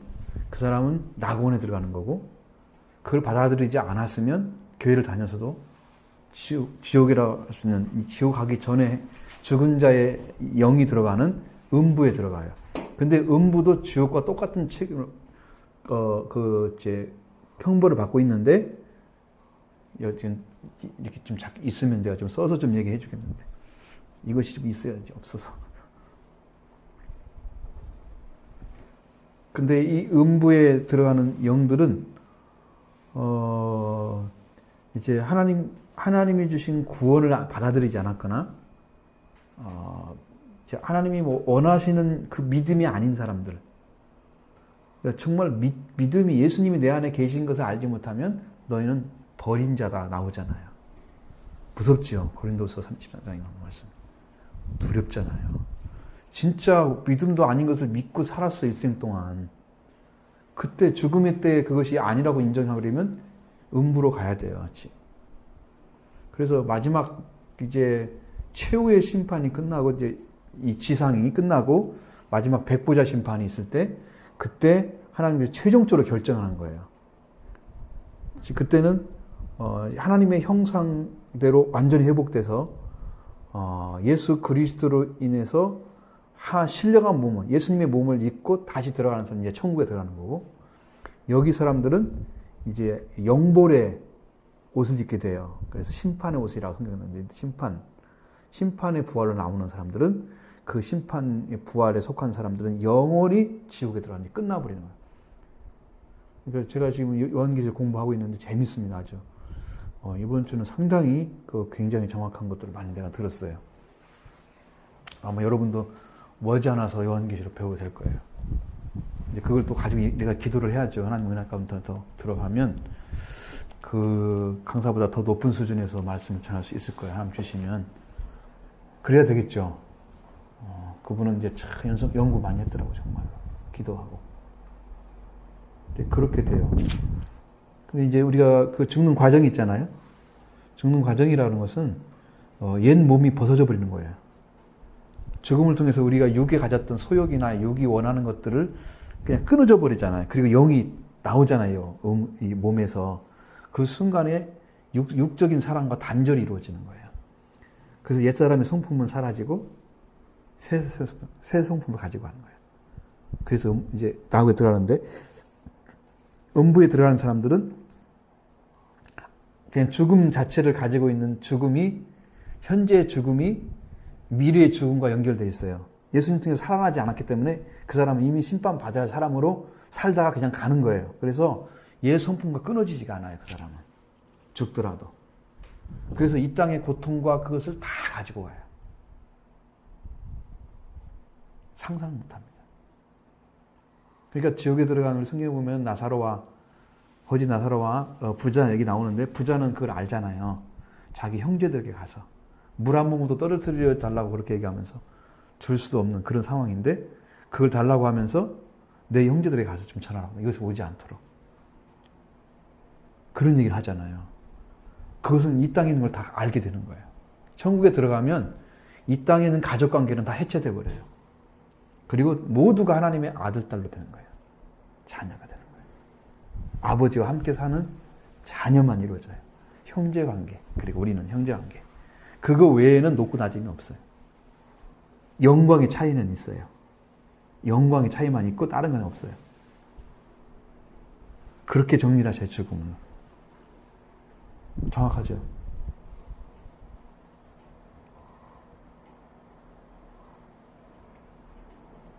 그 사람은 낙원에 들어가는 거고, 그걸 받아들이지 않았으면 교회를 다녀서도 지옥이라고 할 수 있는 이 지옥 가기 전에 죽은 자의 영이 들어가는 음부에 들어가요. 근데 음부도 지옥과 똑같은 책임을 형벌을 받고 있는데, 지금 이렇게 좀 있으면 내가 좀 써서 좀 얘기해 주겠는데, 이것이 좀 있어야지, 없어서. 근데 이 음부에 들어가는 영들은 이제 하나님이 주신 구원을 받아들이지 않았거나, 하나님이 뭐 원하시는 그 믿음이 아닌 사람들, 그러니까 정말 믿음이 예수님이 내 안에 계신 것을 알지 못하면 너희는 버린 자다 나오잖아요. 무섭지요. 고린도서 30장에 나오는 말씀. 두렵잖아요. 진짜 믿음도 아닌 것을 믿고 살았어, 일생 동안. 그때 죽음의 때 그것이 아니라고 인정하려면 음부로 가야 돼요. 그래서 마지막 이제 최후의 심판이 끝나고, 이제 이 지상이 끝나고 마지막 백보자 심판이 있을 때, 그때 하나님이 최종적으로 결정하는 거예요. 그때는 하나님의 형상대로 완전히 회복돼서 예수 그리스도로 인해서 신령한 몸을, 예수님의 몸을 입고 다시 들어가는 사람, 이제 천국에 들어가는 거고, 여기 사람들은 이제 영벌의 옷을 입게 돼요. 그래서 심판의 옷이라고 성경했는데, 심판의 부활로 나오는 사람들은, 그 심판의 부활에 속한 사람들은 영원히 지옥에 들어가니 끝나버리는 거예요. 그러니까 제가 지금 요한계시록 공부하고 있는데 재밌습니다, 아주. 이번 주는 상당히 굉장히 정확한 것들을 많이 내가 들었어요. 아마 여러분도 머지않아서 요한계시록 배우게 될 거예요. 이제 그걸 또 가지고 내가 기도를 해야죠. 하나님 은혜 가운데 더 들어가면 그 강사보다 더 높은 수준에서 말씀을 전할 수 있을 거예요. 하나님 주시면. 그래야 되겠죠. 그분은 이제 참 연구 많이 했더라고요, 정말로. 기도하고. 그렇게 돼요. 근데 이제 우리가 그 죽는 과정이 있잖아요. 죽는 과정이라는 것은 옛 몸이 벗어져 버리는 거예요. 죽음을 통해서 우리가 육에 가졌던 소욕이나 육이 원하는 것들을 그냥 끊어져 버리잖아요. 그리고 영이 나오잖아요. 이 몸에서. 그 순간에 육적인 사랑과 단절이 이루어지는 거예요. 그래서 옛사람의 성품은 사라지고 새 성품을 가지고 하는 거예요. 그래서 이제 낙원에 들어가는데, 음부에 들어가는 사람들은 그냥 죽음 자체를 가지고 있는 죽음이, 현재의 죽음이 미래의 죽음과 연결되어 있어요. 예수님 통해서 사랑하지 않았기 때문에 그 사람은 이미 심판받아야 할 사람으로 살다가 그냥 가는 거예요. 그래서 옛 성품과 끊어지지가 않아요, 그 사람은. 죽더라도. 그래서 이 땅의 고통과 그것을 다 가지고 와요. 상상 못합니다. 그러니까 지옥에 들어가는, 우리 성경에 보면 거지 나사로와 부자 얘기 나오는데, 부자는 그걸 알잖아요. 자기 형제들에게 가서 물 한 모금도 떨어뜨려 달라고 그렇게 얘기하면서 줄 수도 없는 그런 상황인데, 그걸 달라고 하면서 내 형제들에게 가서 좀 전하라고, 이것이 오지 않도록. 그런 얘기를 하잖아요. 그것은 이 땅에 있는 걸 다 알게 되는 거예요. 천국에 들어가면 이 땅에 있는 가족관계는 다 해체돼 버려요. 그리고 모두가 하나님의 아들, 딸로 되는 거예요. 자녀가 되는 거예요. 아버지와 함께 사는 자녀만 이루어져요. 형제관계, 그리고 우리는 형제관계. 그거 외에는 높고 낮음이 없어요. 영광의 차이는 있어요. 영광의 차이만 있고 다른 건 없어요. 그렇게 정리를 하셔야 죽음은. 정확하죠?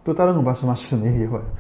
또 다른 거 말씀하시면 얘기해봐요.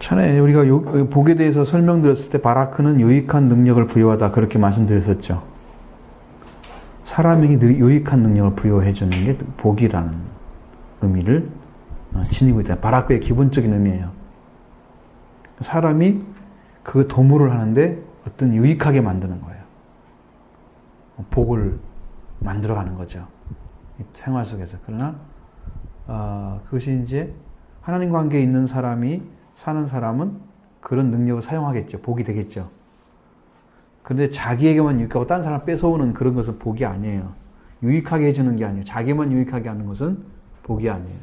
전에 우리가 복에 대해서 설명드렸을 때 바라크는 유익한 능력을 부여하다 그렇게 말씀드렸었죠. 사람에게 유익한 능력을 부여해 주는 게 복이라는 의미를 지니고 있다. 바라크의 기본적인 의미예요. 사람이 그 도모를 하는데 어떤 유익하게 만드는 거예요. 복을 만들어가는 거죠. 생활 속에서. 그러나 그것이 이제 하나님 관계에 있는 사람이 사는 사람은 그런 능력을 사용하겠죠. 복이 되겠죠. 그런데 자기에게만 유익하고 다른 사람 뺏어오는 그런 것은 복이 아니에요. 유익하게 해주는 게 아니에요. 자기만 유익하게 하는 것은 복이 아니에요.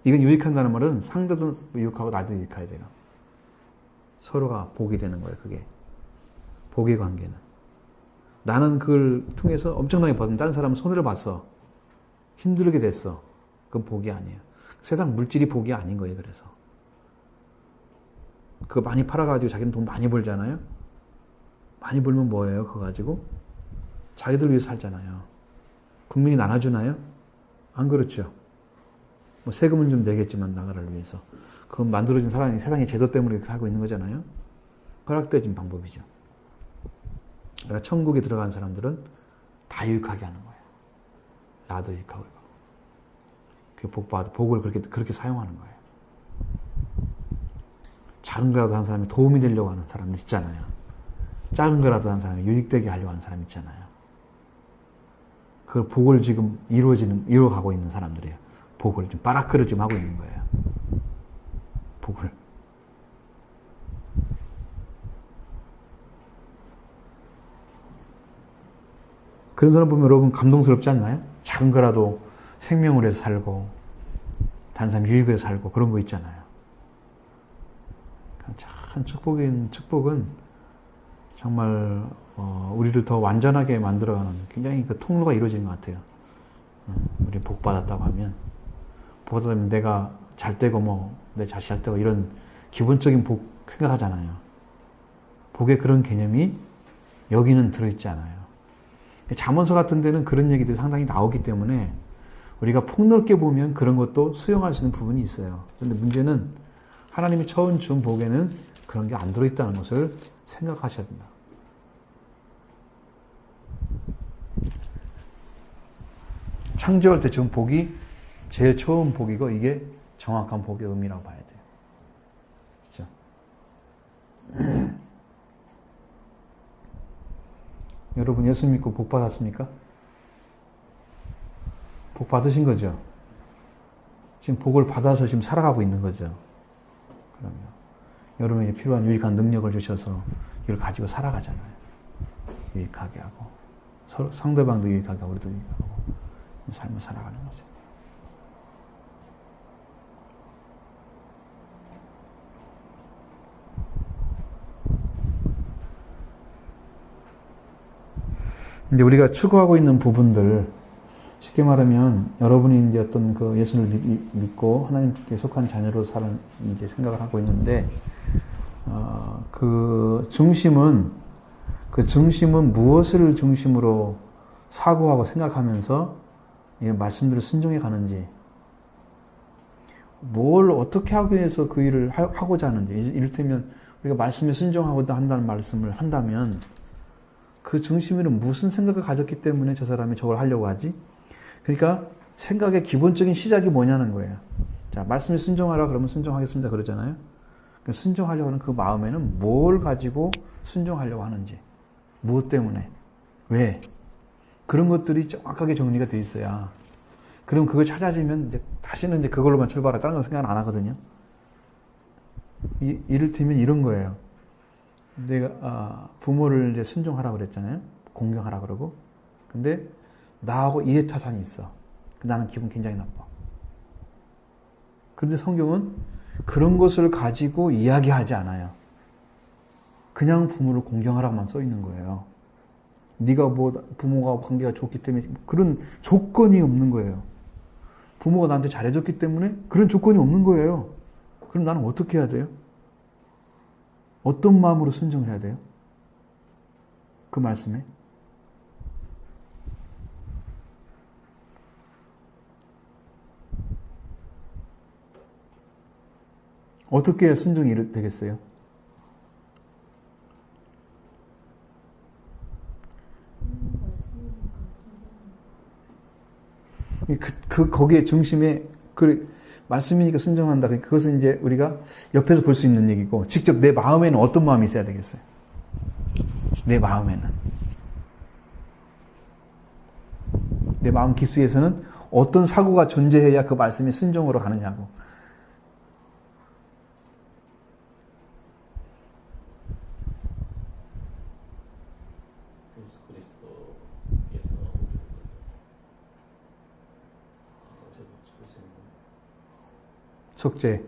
이건 유익한다는 말은 상대도 유익하고 나도 유익해야 돼요. 서로가 복이 되는 거예요. 그게. 복의 관계는. 나는 그걸 통해서 엄청나게 받은 다른 사람은 손해를 봤어. 힘들게 됐어. 그건 복이 아니에요. 세상 물질이 복이 아닌 거예요. 그래서. 그거 많이 팔아가지고 자기는 돈 많이 벌잖아요. 많이 벌면 뭐예요? 그거 가지고? 자기들 위해서 살잖아요. 국민이 나눠주나요? 안 그렇죠. 뭐 세금은 좀 내겠지만 나라를 위해서. 그건 만들어진 사람이 세상의 제도 때문에 이렇게 살고 있는 거잖아요. 허락되어진 방법이죠. 그러니까 천국에 들어간 사람들은 다 유익하게 하는 거예요. 나도 유익하고 있고. 복을 그렇게 사용하는 거예요. 작은 거라도 하는 사람이 도움이 되려고 하는 사람들 있잖아요. 작은 거라도 하는 사람이 유익되게 하려고 하는 사람 있잖아요. 그 복을 지금 이루어가고 있는 사람들이에요. 복을 좀 바라크를 지금 하고 있는 거예요. 복을. 그런 사람 보면 여러분 감동스럽지 않나요? 작은 거라도 생명을 해서 살고 다른 사람 유익을 해서 살고 그런 거 있잖아요. 참 축복은 정말 우리를 더 완전하게 만들어가는 굉장히 그 통로가 이루어지는 것 같아요. 우리 복 받았다고 하면 내가 잘 되고 내 자식 잘 되고 이런 기본적인 복 생각하잖아요. 복에 그런 개념이 여기는 들어있지 않아요. 잠언서 같은 데는 그런 얘기들이 상당히 나오기 때문에 우리가 폭넓게 보면 그런 것도 수용할 수 있는 부분이 있어요. 그런데 문제는 하나님이 처음 준 복에는 그런 게 안 들어있다는 것을 생각하셔야 된다. 창조할 때 준 복이 제일 처음 복이고 이게 정확한 복의 의미라고 봐야 돼요. 그렇죠? 여러분 예수 믿고 복 받았습니까? 복 받으신 거죠? 지금 복을 받아서 지금 살아가고 있는 거죠. 그러면 여러분에게 필요한 유익한 능력을 주셔서 이걸 가지고 살아가잖아요. 유익하게 하고 서로 상대방도 유익하게 하고 우리도 유익하고 삶을 살아가는 거죠. 근데 우리가 추구하고 있는 부분들, 쉽게 말하면 여러분이 이제 어떤 그 예수를 믿고 하나님께 속한 자녀로 사는 이제 생각을 하고 있는데, 그 중심은 무엇을 중심으로 사고하고 생각하면서 이 말씀들을 순종해 가는지, 뭘 어떻게 하기 위해서 그 일을 하고자 하는지, 이를테면 우리가 말씀에 순종하고 한다는 말씀을 한다면 그 중심에는 무슨 생각을 가졌기 때문에 저 사람이 저걸 하려고 하지? 그러니까 생각의 기본적인 시작이 뭐냐는 거예요. 자, 말씀에 순종하라 그러면 순종하겠습니다 그러잖아요. 순종하려고 하는 그 마음에는 뭘 가지고 순종하려고 하는지, 무엇 때문에, 왜, 그런 것들이 정확하게 정리가 돼 있어야. 그럼 그걸 찾아지면 이제 다시는 이제 그걸로만 출발해. 다른 건 생각 안 하거든요. 이를테면 이런 거예요. 내가 부모를 이제 순종하라고 그랬잖아요. 공경하라 그러고. 근데 나하고 이해타산이 있어. 나는 기분 굉장히 나빠. 그런데 성경은 그런 것을 가지고 이야기하지 않아요. 그냥 부모를 공경하라고만 써 있는 거예요. 네가 뭐 부모가 관계가 좋기 때문에 그런 조건이 없는 거예요. 부모가 나한테 잘해줬기 때문에 그런 조건이 없는 거예요. 그럼 나는 어떻게 해야 돼요? 어떤 마음으로 순종을 해야 돼요? 그 말씀에? 어떻게 해야 순종이 되겠어요? 거기에 중심에 말씀이니까 순종한다. 그것은 이제 우리가 옆에서 볼 수 있는 얘기고, 직접 내 마음에는 어떤 마음이 있어야 되겠어요? 내 마음에는. 내 마음 깊숙이에서는 어떤 사고가 존재해야 그 말씀이 순종으로 가느냐고. 예수 그리스도께서 우리를 위해서 죽으신 속죄.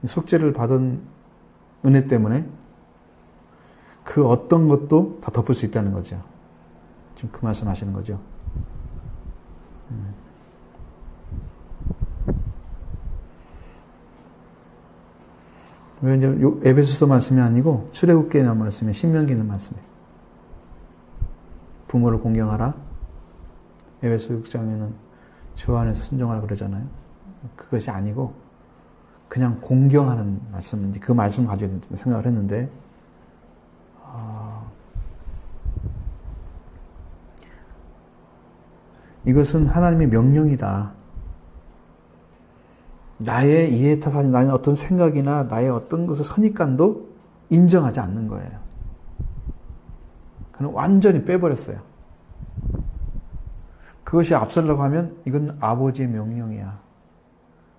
속죄를 받은 은혜 때문에 그 어떤 것도 다 덮을 수 있다는 거죠. 지금 그 말씀 하시는 거죠. 왜 이제 에베소서 말씀이 아니고 출애굽기에 나온 말씀이에요. 신명기에 있는 말씀이에요. 부모를 공경하라. 에베소 6장에는 주 안에서 순종하라 그러잖아요. 그것이 아니고 그냥 공경하는 말씀인지 그 말씀 가지고 생각을 했는데 이것은 하나님의 명령이다. 나의 이해 탓하는 나의 어떤 생각이나 나의 어떤 것의 선입관도 인정하지 않는 거예요. 그는 완전히 빼버렸어요. 그것이 앞서려고 하면 이건 아버지의 명령이야.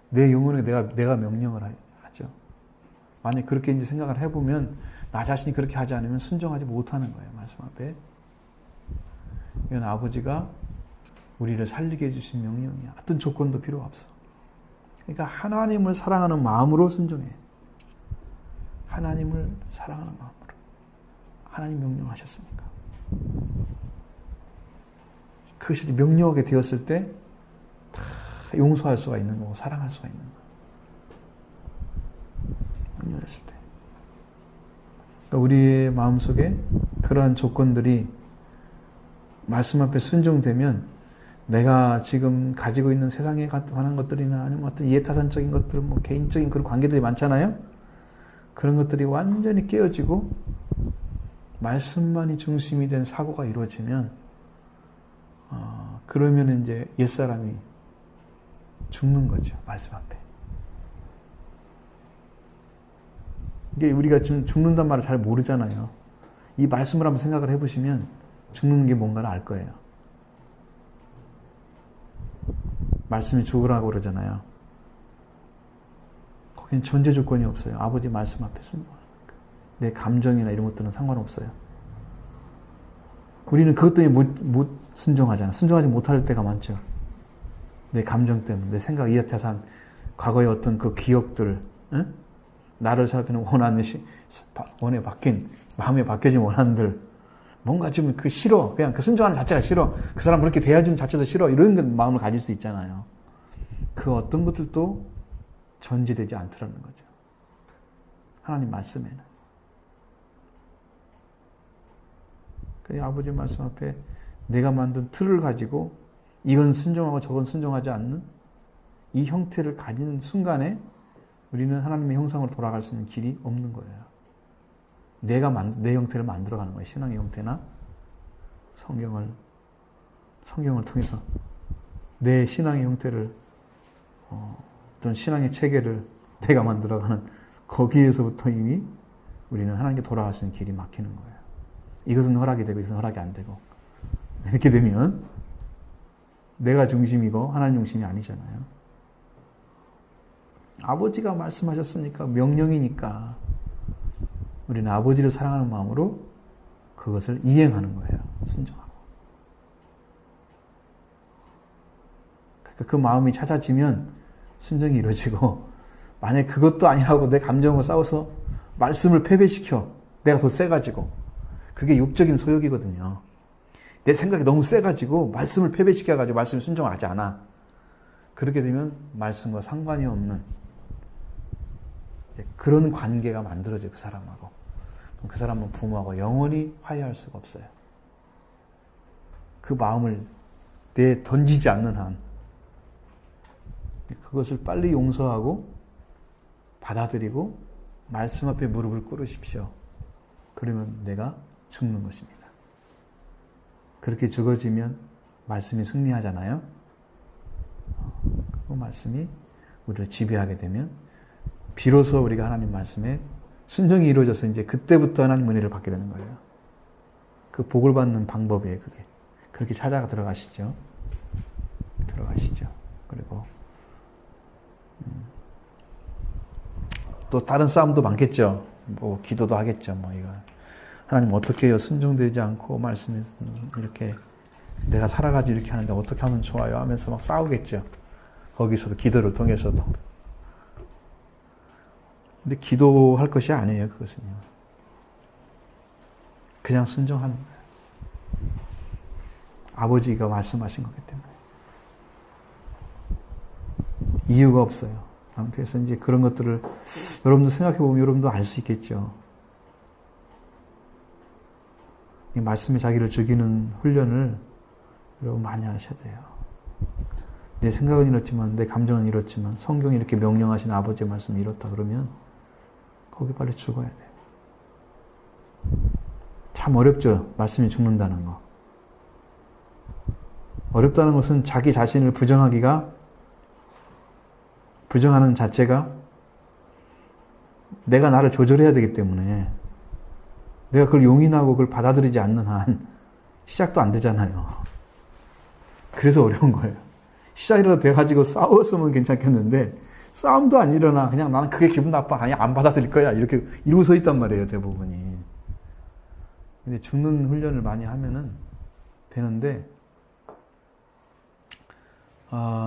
내 영혼에 내가 명령을 하죠. 만약 그렇게 이제 생각을 해보면 나 자신이 그렇게 하지 않으면 순종하지 못하는 거예요. 말씀 앞에. 이건 아버지가 우리를 살리게 해주신 명령이야. 어떤 조건도 필요 없어. 그러니까 하나님을 사랑하는 마음으로 순종해. 하나님을 사랑하는 마음으로. 하나님 명령하셨으니까. 그것이 명령하게 되었을 때 다 용서할 수가 있는 거고 사랑할 수가 있는 거예요. 명령했을 때. 그러니까 우리의 마음속에 그러한 조건들이 말씀 앞에 순종되면 내가 지금 가지고 있는 세상에 관한 것들이나 아니면 어떤 이해타산적인 것들, 뭐 개인적인 그런 관계들이 많잖아요. 그런 것들이 완전히 깨어지고 말씀만이 중심이 된 사고가 이루어지면 그러면 이제 옛사람이 죽는 거죠. 말씀 앞에. 이게 우리가 지금 죽는단 말을 잘 모르잖아요. 이 말씀을 한번 생각을 해보시면 죽는 게 뭔가를 알 거예요. 말씀이 죽으라고 그러잖아요. 거기는 존재 조건이 없어요. 아버지 말씀 앞에 순종하는 거예요. 내 감정이나 이런 것들은 상관없어요. 우리는 그것 때문에 못 순종하잖아. 순종하지 못할 때가 많죠. 내 감정 때문에, 내 생각 이해타산, 과거의 어떤 그 기억들, 응? 나를 살피는 원에 바뀐, 마음에 바뀌어진 원한들, 뭔가 좀 그 싫어. 그냥 그 순종하는 자체가 싫어. 그 사람 그렇게 대해주는 자체도 싫어. 이런 마음을 가질 수 있잖아요. 그 어떤 것들도 전제되지 않더라는 거죠. 하나님 말씀에는. 그 아버지 말씀 앞에 내가 만든 틀을 가지고 이건 순종하고 저건 순종하지 않는 이 형태를 가지는 순간에 우리는 하나님의 형상으로 돌아갈 수 있는 길이 없는 거예요. 내 형태를 만들어가는 거예요. 신앙의 형태나 성경을 통해서 내 신앙의 형태를 또는 신앙의 체계를 내가 만들어가는 거기에서부터 이미 우리는 하나님께 돌아갈 수 있는 길이 막히는 거예요. 이것은 허락이 되고 이것은 허락이 안 되고 이렇게 되면 내가 중심이고 하나님 중심이 아니잖아요. 아버지가 말씀하셨으니까 명령이니까 우리는 아버지를 사랑하는 마음으로 그것을 이행하는 거예요. 순종하고. 그러니까 그 마음이 찾아지면 순종이 이루어지고 만약에 그것도 아니라고 내 감정으로 싸워서 말씀을 패배시켜 내가 더 세가지고 그게 육적인 소욕이거든요. 내 생각이 너무 세가지고 말씀을 패배시켜가지고 말씀을 순종하지 않아. 그렇게 되면 말씀과 상관이 없는 그런 관계가 만들어져요. 그 사람하고. 그 사람은 부모하고 영원히 화해할 수가 없어요. 그 마음을 내 던지지 않는 한 그것을 빨리 용서하고 받아들이고 말씀 앞에 무릎을 꿇으십시오. 그러면 내가 죽는 것입니다. 그렇게 죽어지면 말씀이 승리하잖아요. 그 말씀이 우리를 지배하게 되면 비로소 우리가 하나님 말씀에 순종이 이루어져서 이제 그때부터 하나님 은혜를 받게 되는 거예요. 그 복을 받는 방법이에요, 그게. 그렇게 찾아가 들어가시죠. 그리고 또 다른 싸움도 많겠죠. 뭐 기도도 하겠죠. 뭐 이거 하나님 어떻게 해요? 순종되지 않고 말씀에 이렇게 내가 살아가지 이렇게 하는데 어떻게 하면 좋아요? 하면서 막 싸우겠죠. 거기서도 기도를 통해서도. 근데 기도할 것이 아니에요. 그것은요. 그냥 순종하는 거예요. 아버지가 말씀하신 거기 때문에. 이유가 없어요. 그래서 이제 그런 것들을 여러분도 생각해 보면 여러분도 알 수 있겠죠. 이 말씀이 자기를 죽이는 훈련을 여러분 많이 하셔야 돼요. 내 생각은 이렇지만 내 감정은 이렇지만 성경이 이렇게 명령하신 아버지의 말씀이 이렇다 그러면 거기 빨리 죽어야 돼요. 참 어렵죠. 말씀이 죽는다는 거. 어렵다는 것은 자기 자신을 부정하는 자체가 내가 나를 조절해야 되기 때문에 내가 그걸 용인하고 그걸 받아들이지 않는 한 시작도 안 되잖아요. 그래서 어려운 거예요. 시작이라도 돼가지고 싸웠으면 괜찮겠는데 싸움도 안 일어나. 그냥 나는 그게 기분 나빠. 아니 안 받아들일 거야. 이렇게 이러고 서 있단 말이에요. 대부분이. 근데 죽는 훈련을 많이 하면은 되는데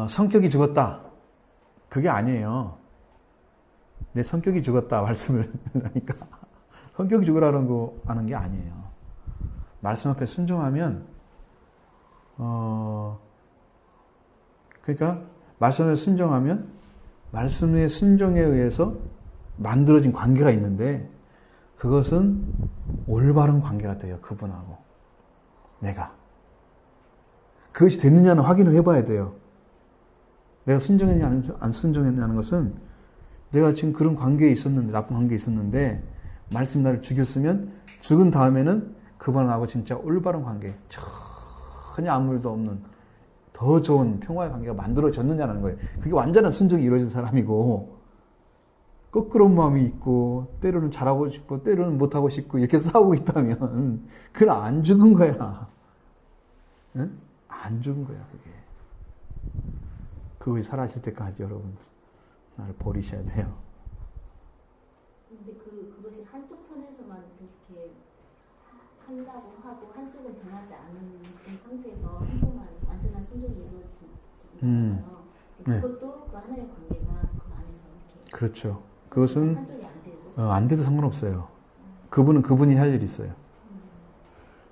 성격이 죽었다. 그게 아니에요. 내 성격이 죽었다. 말씀을 하니까. 성격이 죽으라는 거 하는 게 아니에요. 말씀 앞에 순종하면 그러니까 말씀에 순종하면 말씀의 순종에 의해서 만들어진 관계가 있는데 그것은 올바른 관계가 돼요. 그분하고 내가. 그것이 됐느냐는 확인을 해봐야 돼요. 내가 순종했냐 안 순종했냐는 것은 내가 지금 그런 관계에 있었는데 나쁜 관계에 있었는데 말씀 나를 죽였으면 죽은 다음에는 그분하고 진짜 올바른 관계 전혀 아무 일도 없는 더 좋은 평화의 관계가 만들어졌느냐는 거예요. 그게 완전한 순종이 이루어진 사람이고 거꾸로운 마음이 있고 때로는 잘하고 싶고 때로는 못하고 싶고 이렇게 싸우고 있다면 그건 안 죽은 거야. 응? 안 죽은 거야 그게. 그것이 사라질 때까지 여러분 나를 버리셔야 돼요. 근데 그것이 한쪽 편에서만 그렇게 한다고 하고 한쪽은 변하지 않은 그 상태에서 한쪽만 완전한 순종이 이루어지잖아요. 그것도 그 하나의 관계가 그 안에서 이렇게 그렇죠. 그것은 한쪽이 안 돼도 안 돼도 상관없어요. 그분은 그분이 할 일이 있어요.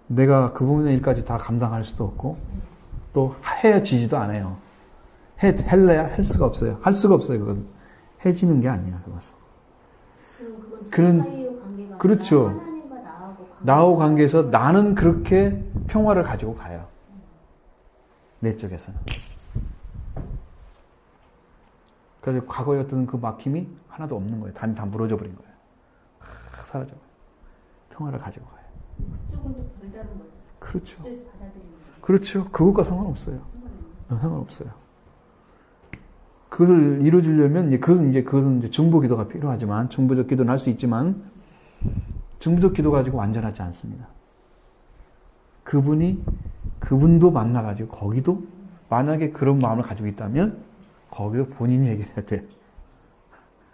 내가 그분의 일까지 다 감당할 수도 없고 또 해지지도 않아요. 할래야 할 수가 없어요. 할 수가 없어요. 그건 해지는 게 아니야. 그것은. 그건 사이의 관계가 그렇죠. 하나님과 나하고 관계에서 나는 그렇게 평화를 가지고 가요. 내 쪽에서는. 그래서 과거에 어떤 그 막힘이 하나도 없는 거예요. 다 무너져 버린 거예요. 사라져. 평화를 가지고 가요. 그쪽은 또 별다른 거죠. 그렇죠. 그쪽에서 받아들이는 거죠. 그렇죠. 그것과 상관없어요. 상관없어요. 그걸 이루어주려면 그것은 이제 중보 기도가 필요하지만 중보적 기도는 할 수 있지만 중보적 기도 가지고 완전하지 않습니다. 그분도 만나가지고 거기도 만약에 그런 마음을 가지고 있다면 거기도 본인이 해결해야 돼.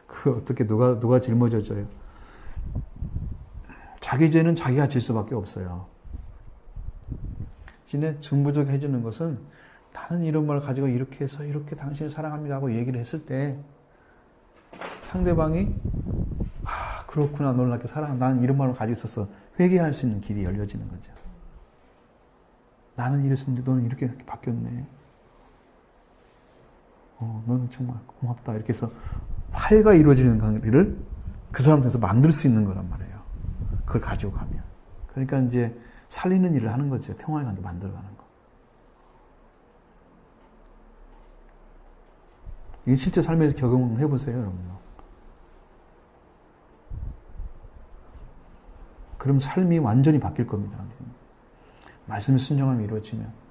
그걸 어떻게 누가 짊어져줘요? 자기 죄는 자기가 질 수밖에 없어요. 대신에 중보적 해주는 것은 나는 이런 말을 가지고 이렇게 해서 이렇게 당신을 사랑합니다 하고 얘기를 했을 때 상대방이 그렇구나 놀랍게 나는 이런 말을 가지고 있었어 회개할 수 있는 길이 열려지는 거죠. 나는 이랬었는데 너는 이렇게 바뀌었네. 너는 정말 고맙다 이렇게 해서 화해가 이루어지는 관계를 그 사람한테서 만들 수 있는 거란 말이에요. 그걸 가지고 가면. 그러니까 이제 살리는 일을 하는 거죠. 평화의 관계 만들어가는 거. 이 실제 삶에서 경험해 보세요, 여러분. 그럼 삶이 완전히 바뀔 겁니다. 말씀의 순종함이 이루어지면.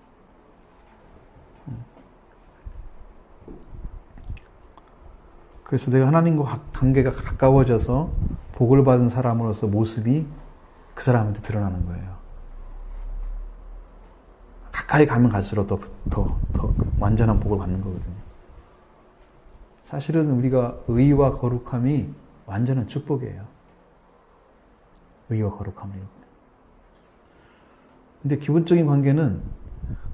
그래서 내가 하나님과 관계가 가까워져서 복을 받은 사람으로서 모습이 그 사람한테 드러나는 거예요. 가까이 가면 갈수록 더 완전한 복을 받는 거거든요. 사실은 우리가 의와 거룩함이 완전한 축복이에요. 의와 거룩함을. 근데 기본적인 관계는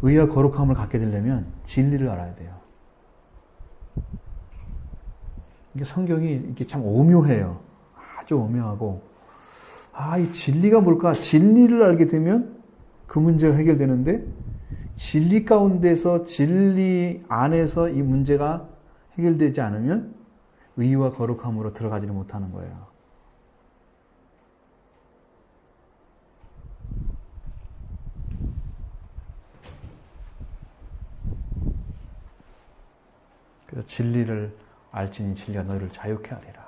의와 거룩함을 갖게 되려면 진리를 알아야 돼요. 이게 성경이 이게 참 오묘해요. 아주 오묘하고, 이 진리가 뭘까? 진리를 알게 되면 그 문제가 해결되는데, 진리 가운데서 진리 안에서 이 문제가 해결되지 않으면 의와 거룩함으로 들어가지는 못하는 거예요. 그래서 진리를 알지니 진리가 너희를 자유케 하리라.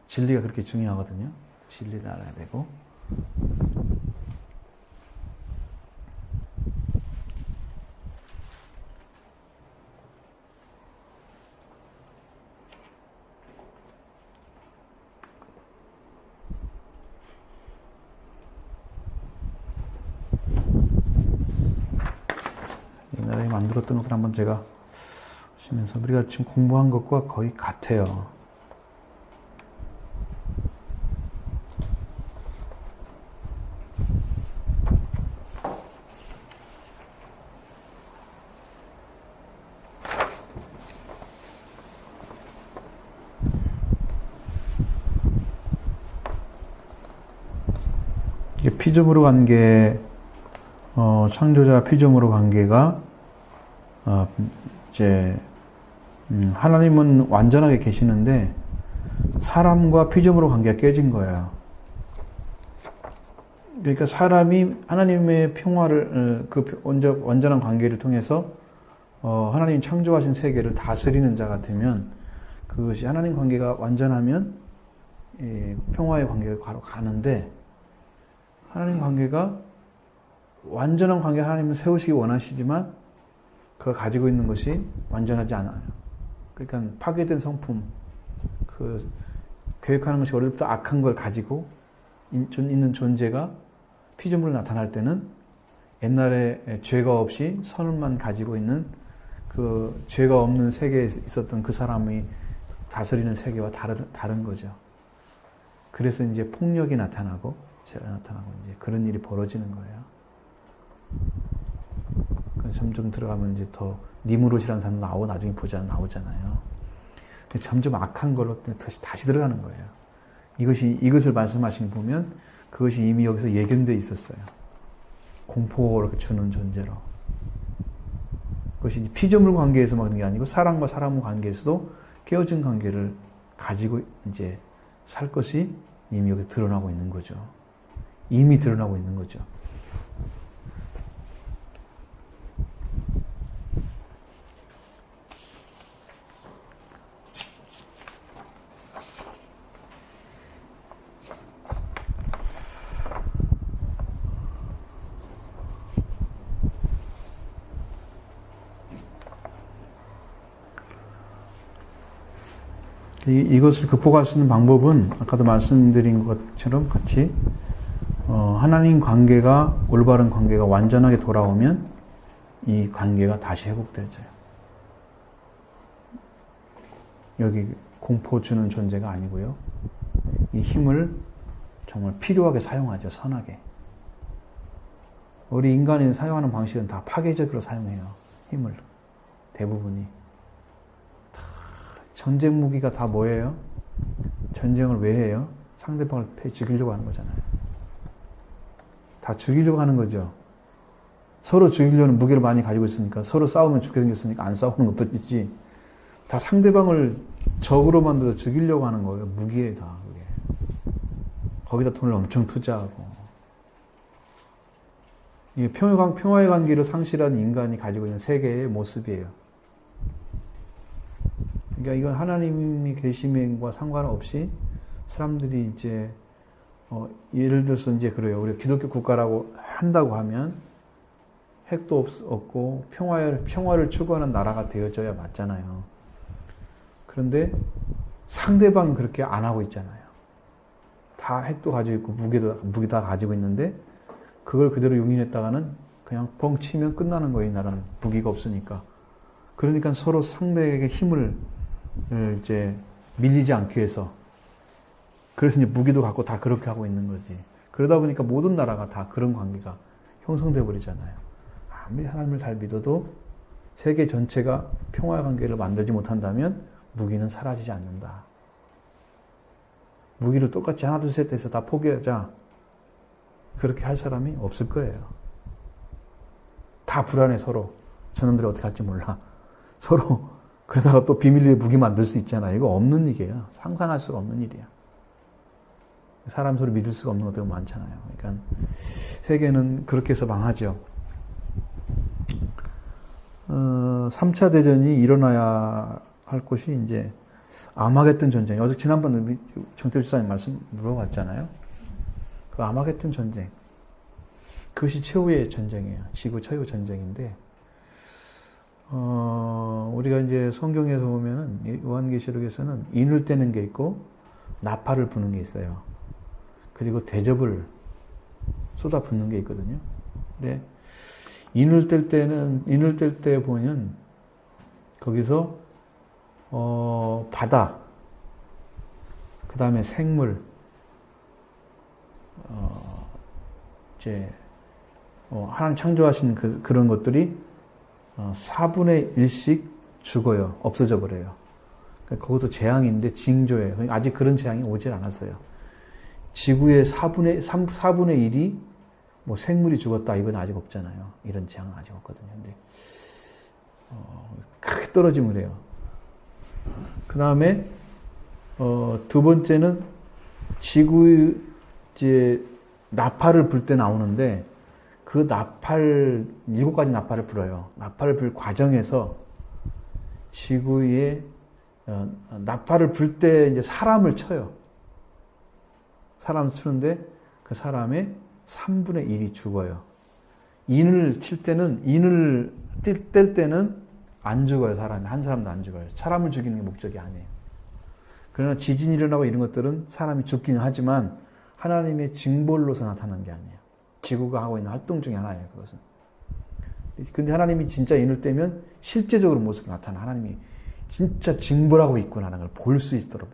진리가 그렇게 중요하거든요. 진리를 알아야 되고. 옛날에 만들었던 것을 한번 제가 보시면서 우리가 지금 공부한 것과 거의 같아요. 이게 피조물의 관계, 창조자 피조물의 관계가 이제 하나님은 완전하게 계시는데 사람과 피조물의 관계가 깨진 거예요. 그러니까 사람이 하나님의 평화를 그 완전한 관계를 통해서 하나님 창조하신 세계를 다스리는 자가 되면 그것이 하나님 관계가 완전하면 평화의 관계가 바로 가는데 하나님 관계가 완전한 관계 하나님은 세우시기 원하시지만 그가 가지고 있는 것이 완전하지 않아요. 그러니까 파괴된 성품, 그 계획하는 것이 어렵다 악한 걸 가지고 있는 존재가 피조물로 나타날 때는 옛날에 죄가 없이 선을만 가지고 있는 그 죄가 없는 세계에 있었던 그 사람이 다스리는 세계와 다른 거죠. 그래서 이제 폭력이 나타나고 죄가 나타나고 이제 그런 일이 벌어지는 거예요. 점점 들어가면 이제 더 니무롯이라는 사람 나오고 나중에 나오잖아요. 점점 악한 걸로 다시 들어가는 거예요. 이것을 말씀하신 거 보면 그것이 이미 여기서 예견되어 있었어요. 공포를 주는 존재로. 그것이 피조물 관계에서만 그런 게 아니고 사람과 사람의 관계에서도 깨어진 관계를 가지고 이제 살 것이 이미 여기 드러나고 있는 거죠. 이미 드러나고 있는 거죠. 이것을 극복할 수 있는 방법은 아까도 말씀드린 것처럼 같이 하나님 관계가 올바른 관계가 완전하게 돌아오면 이 관계가 다시 회복되죠. 여기 공포 주는 존재가 아니고요. 이 힘을 정말 필요하게 사용하죠. 선하게. 우리 인간이 사용하는 방식은 다 파괴적으로 사용해요. 힘을. 대부분이. 전쟁 무기가 다 뭐예요? 전쟁을 왜 해요? 상대방을 죽이려고 하는 거잖아요. 다 죽이려고 하는 거죠. 서로 죽이려는 무기를 많이 가지고 있으니까 서로 싸우면 죽게 생겼으니까 안 싸우는 것뿐이지 다 상대방을 적으로 만들어 죽이려고 하는 거예요. 무기에 다 그게. 거기다 돈을 엄청 투자하고 이게 평화의 관계를 상실한 인간이 가지고 있는 세계의 모습이에요. 그러니까 이건 하나님이 계심과 상관없이 사람들이 이제 예를 들어서 이제 그래요. 우리 기독교 국가라고 한다고 하면 핵도 없고 평화를 추구하는 나라가 되어져야 맞잖아요. 그런데 상대방이 그렇게 안 하고 있잖아요. 다 핵도 가지고 있고 무기 다 가지고 있는데 그걸 그대로 용인했다가는 그냥 뻥 치면 끝나는 거예요. 이 나라는 무기가 없으니까. 그러니까 서로 상대에게 힘을 이제 밀리지 않기 위해서 그래서 이제 무기도 갖고 다 그렇게 하고 있는 거지. 그러다 보니까 모든 나라가 다 그런 관계가 형성돼 버리잖아요. 아무리 하나님을 잘 믿어도 세계 전체가 평화 관계를 만들지 못한다면 무기는 사라지지 않는다. 무기를 똑같이 하나 둘 셋 해서 다 포기하자. 그렇게 할 사람이 없을 거예요. 다 불안해 서로. 저놈들이 어떻게 할지 몰라. 서로 그러다가 또 비밀리에 무기 만들 수 있잖아. 이거 없는 일이에요. 상상할 수가 없는 일이야. 사람 소리 믿을 수가 없는 것들이 많잖아요. 그러니까 세계는 그렇게 해서 망하죠. 3차 대전이 일어나야 할 곳이 이제 아마겟돈 전쟁. 어제 지난번에 정태우 지사님 말씀 물어봤잖아요. 그 아마겟돈 전쟁. 그것이 최후의 전쟁이에요. 지구 최후 전쟁인데, 우리가 이제 성경에서 보면은, 요한계시록에서는 인을 떼는 게 있고, 나팔을 부는 게 있어요. 그리고 대접을 쏟아붓는 게 있거든요. 근데, 인을 뗄 때 보면, 거기서, 바다, 그 다음에 생물, 이제, 하나님 창조하신 그런 것들이 4분의 1씩 죽어요. 없어져 버려요. 그러니까 그것도 재앙인데 징조예요. 아직 그런 재앙이 오질 않았어요. 지구의 4분의 1이 뭐 생물이 죽었다 이건 아직 없잖아요. 이런 재앙은 아직 없거든요. 근데 크게 떨어짐을 해요. 그 다음에 두 번째는 지구 이제 나팔을 불 때 나오는데 그 나팔 7가지 나팔을 불어요. 나팔을 불 과정에서 지구에 나팔을 불 때 이제 사람을 쳐요. 사람을 치는데 그 사람의 3분의 1이 죽어요. 인을 뗄 때는 안 죽어요. 사람이 한 사람도 안 죽어요. 사람을 죽이는 게 목적이 아니에요. 그러나 지진이 일어나고 이런 것들은 사람이 죽기는 하지만 하나님의 징벌로서 나타나는 게 아니에요. 지구가 하고 있는 활동 중에 하나예요. 그것은. 근데 하나님이 진짜 인을 떼면 실제적으로 모습이 나타나. 하나님이 진짜 징벌하고 있구나라는 걸 볼 수 있도록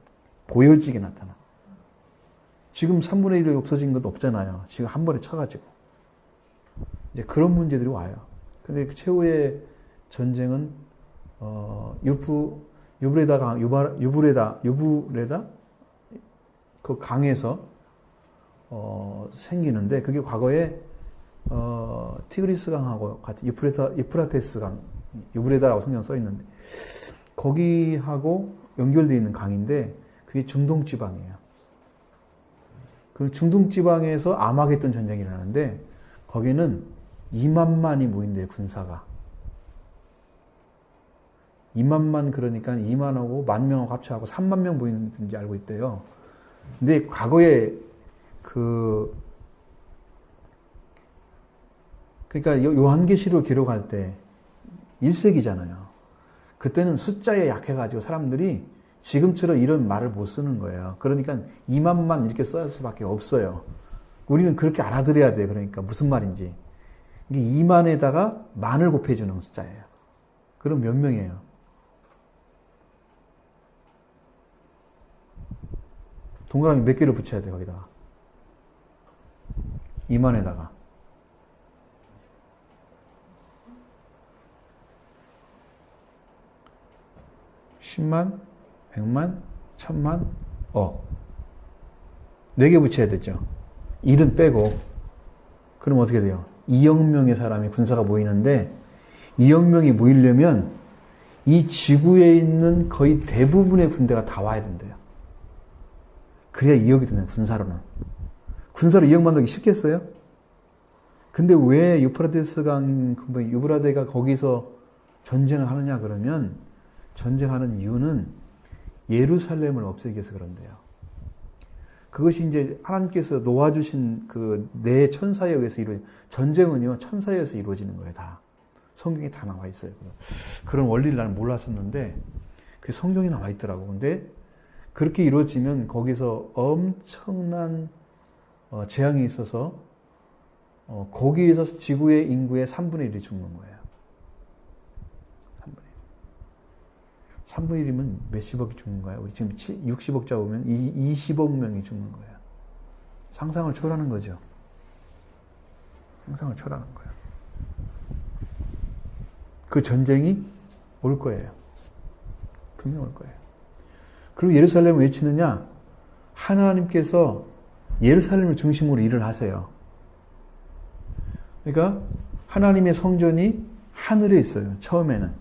보여지게 나타나. 지금 3분의 1이 없어진 것도 없잖아요. 지금 한 번에 쳐가지고. 이제 그런 문제들이 와요. 근데 그 최후의 전쟁은 유브레다 그 강에서 생기는데 그게 과거에 티그리스 강하고 같은 유프라테스 강, 유브레다라고 성경 써 있는데 거기하고 연결되어 있는 강인데 그게 중동 지방이에요. 그 중동 지방에서 아마겟돈 전쟁이 일어나는데 거기는 2만만이 모인대요, 군사가. 2만만 그러니까 2만하고 10,000명하고 합쳐하고 3만 명 모이는지 알고 있대요. 근데 과거에 그러니까 요한계시록 기록할 때 1세기잖아요. 그때는 숫자에 약해가지고 사람들이 지금처럼 이런 말을 못 쓰는 거예요. 그러니까 2만만 이렇게 쓸 수밖에 없어요. 우리는 그렇게 알아들어야 돼요. 그러니까 무슨 말인지. 이게 2만에다가 만을 곱해주는 숫자예요. 그럼 몇 명이에요? 동그라미 몇 개를 붙여야 돼요, 거기다가. 2만에다가. 10만, 100만, 1000만, 억. 4개 붙여야 되죠. 1은 빼고. 그럼 어떻게 돼요? 2억 명의 사람이 군사가 모이는데 2억 명이 모이려면 이 지구에 있는 거의 대부분의 군대가 다 와야 된대요. 그래야 2억이 되는 군사로는. 군사로 2억 만들기 쉽겠어요? 근데 왜 유프라테스 강, 유브라데가 거기서 전쟁을 하느냐 그러면 전쟁하는 이유는 예루살렘을 없애기 위해서 그런데요. 그것이 이제 하나님께서 놓아주신 그 내 천사에 의해서 전쟁은요, 천사에 의해서 이루어지는 거예요, 다. 성경에 다 나와 있어요. 그런 원리를 나는 몰랐었는데, 그 성경에 나와 있더라고. 근데 그렇게 이루어지면 거기서 엄청난 재앙이 있어서 거기에서 지구의 인구의 3분의 1이 죽는 거예요. 3분의 1이면 몇십억이 죽는 거예요? 우리 지금 60억 잡으면 20억 명이 죽는 거예요. 상상을 초월하는 거죠. 상상을 초월하는 거예요. 그 전쟁이 올 거예요. 분명 올 거예요. 그리고 예루살렘을 왜 치느냐? 하나님께서 예루살렘을 중심으로 일을 하세요. 그러니까 하나님의 성전이 하늘에 있어요. 처음에는.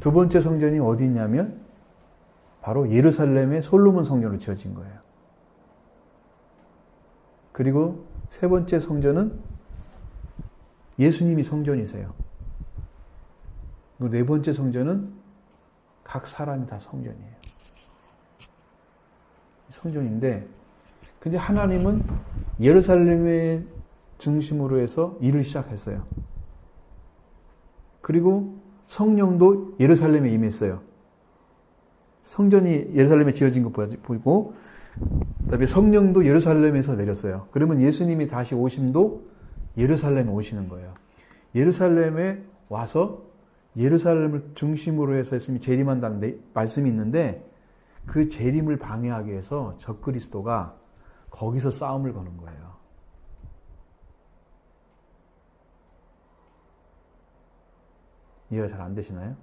두 번째 성전이 어디 있냐면 바로 예루살렘의 솔로몬 성전으로 지어진 거예요. 그리고 세 번째 성전은 예수님이 성전이세요. 그리고 네 번째 성전은 각 사람이 다 성전이에요. 성전인데, 근데 하나님은 예루살렘의 중심으로 해서 일을 시작했어요. 그리고 성령도 예루살렘에 임했어요. 성전이 예루살렘에 지어진 거 보이고, 그다음에 성령도 예루살렘에서 내렸어요. 그러면 예수님이 다시 오심도 예루살렘에 오시는 거예요. 예루살렘에 와서 예루살렘을 중심으로 해서 예수님이 재림한다는 말씀이 있는데, 그 재림을 방해하기 위해서 적그리스도가 거기서 싸움을 거는 거예요. 이해가 잘 안 되시나요?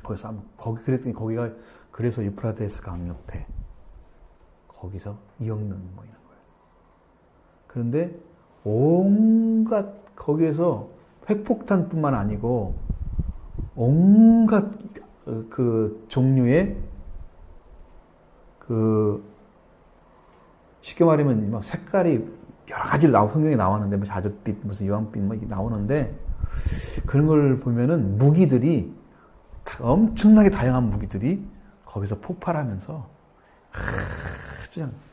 거기 싸움, 그랬더니 거기가, 그래서 유프라테스 강 옆에, 거기서 2억 명이 모이는 거예요. 그런데 온갖, 거기에서 핵폭탄뿐만 아니고, 온갖 그 종류의 쉽게 말하면 막 색깔이 여러 가지 성경에 나오는데, 뭐 자줏빛, 무슨 유황빛 뭐 이렇게 나오는데, 그런 걸 보면은 무기들이 엄청나게 다양한 무기들이 거기서 폭발하면서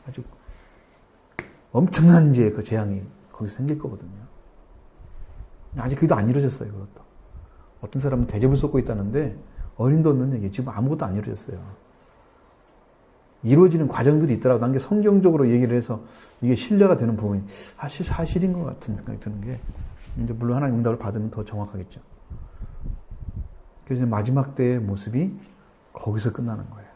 아주 엄청난 이제 그 재앙이 거기서 생길 거거든요. 아직 그게 안 이루어졌어요, 그것도. 어떤 사람은 대접을 쏟고 있다는데 어림도 없는 얘기. 지금 아무것도 안 이루어졌어요. 이루어지는 과정들이 있더라고. 난 게 성경적으로 얘기를 해서 이게 신뢰가 되는 부분이 사실인 것 같은 생각이 드는 게, 이제 물론 하나님 응답을 받으면 더 정확하겠죠. 그래서 마지막 때의 모습이 거기서 끝나는 거예요.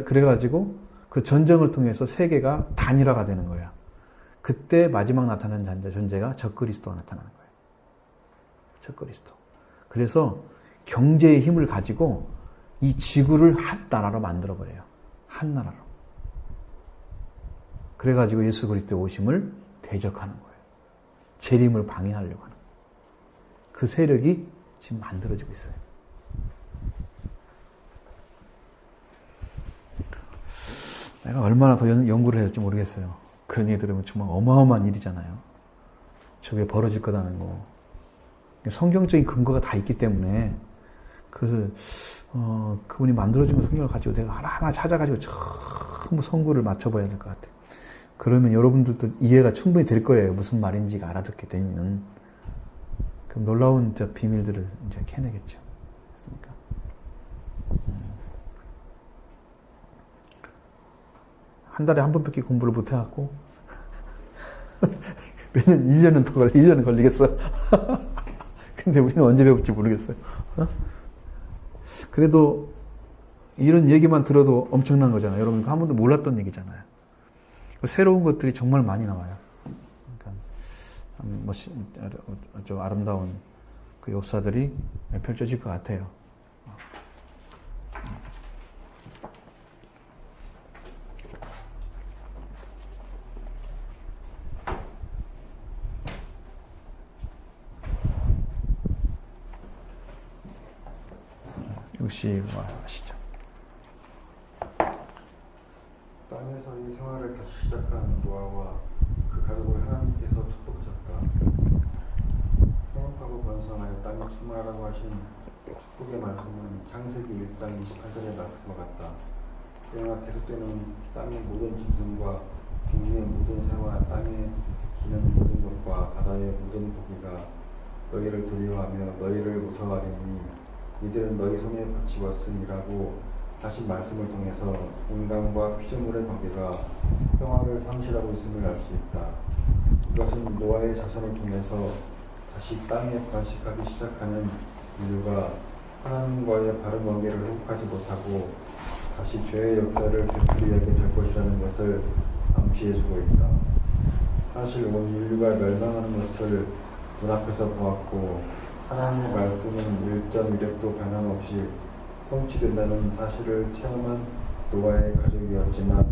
그래가지고 그 전쟁을 통해서 세계가 단일화가 되는 거예요. 그때 마지막 나타나는 존재가 적그리스도가 나타나는 거예요. 적그리스도. 그래서 경제의 힘을 가지고 이 지구를 한 나라로 만들어버려요. 한 나라로. 그래가지고 예수 그리스도의 오심을 대적하는 거예요. 재림을 방해하려고 하는 거예요. 그 세력이 지금 만들어지고 있어요. 내가 얼마나 더 연구를 해야 할지 모르겠어요. 그런 얘기 들으면 정말 어마어마한 일이잖아요. 저게 벌어질 거라는 거. 성경적인 근거가 다 있기 때문에, 그분이 만들어준 성경을 가지고 내가 하나하나 찾아가지고 전부 성구를 맞춰봐야 될 것 같아요. 그러면 여러분들도 이해가 충분히 될 거예요. 무슨 말인지가 알아듣게 되면. 그럼 놀라운 비밀들을 이제 캐내겠죠. 그러니까. 한 달에 한 번밖에 공부를 못 해갖고, 매년 1년은 걸리겠어. 근데 우리는 언제 배울지 모르겠어요. 그래도 이런 얘기만 들어도 엄청난 거잖아요. 여러분, 한 번도 몰랐던 얘기잖아요. 새로운 것들이 정말 많이 나와요. 그러니까 아주 아름다운 그 역사들이 펼쳐질 것 같아요. 역시 하시죠. 땅에서 이 생활을 생활을 다시 시작한 노아와 그 가족을 하나님께서 축복하셨다. 태업하고 번성하여 땅에 충만하라고 하신 축복의 말씀은 창세기 1장 28절의 말씀과 같다. 그러나 계속되는 땅의 모든 짐승과 중기의 모든 새와 땅에 기는 모든 것과 바다의 모든 고기가 너희를 두려워하며 너희를 무서워하리니 이들은 너희 손에 붙이었음이라고 하신 말씀을 통해서 인간과 피조물의 관계가 평화를 상실하고 있음을 알 수 있다. 이것은 노아의 자손을 통해서 다시 땅에 번식하기 시작하는 인류가 하나님과의 바른 관계를 회복하지 못하고 다시 죄의 역사를 되풀이하게 될 것이라는 것을 암시해주고 있다. 사실 온 인류가 멸망하는 것을 눈앞에서 보았고 하나님의 말씀은 1.1획도 변함없이 성취된다는 사실을 체험한 노아의 가족이었지만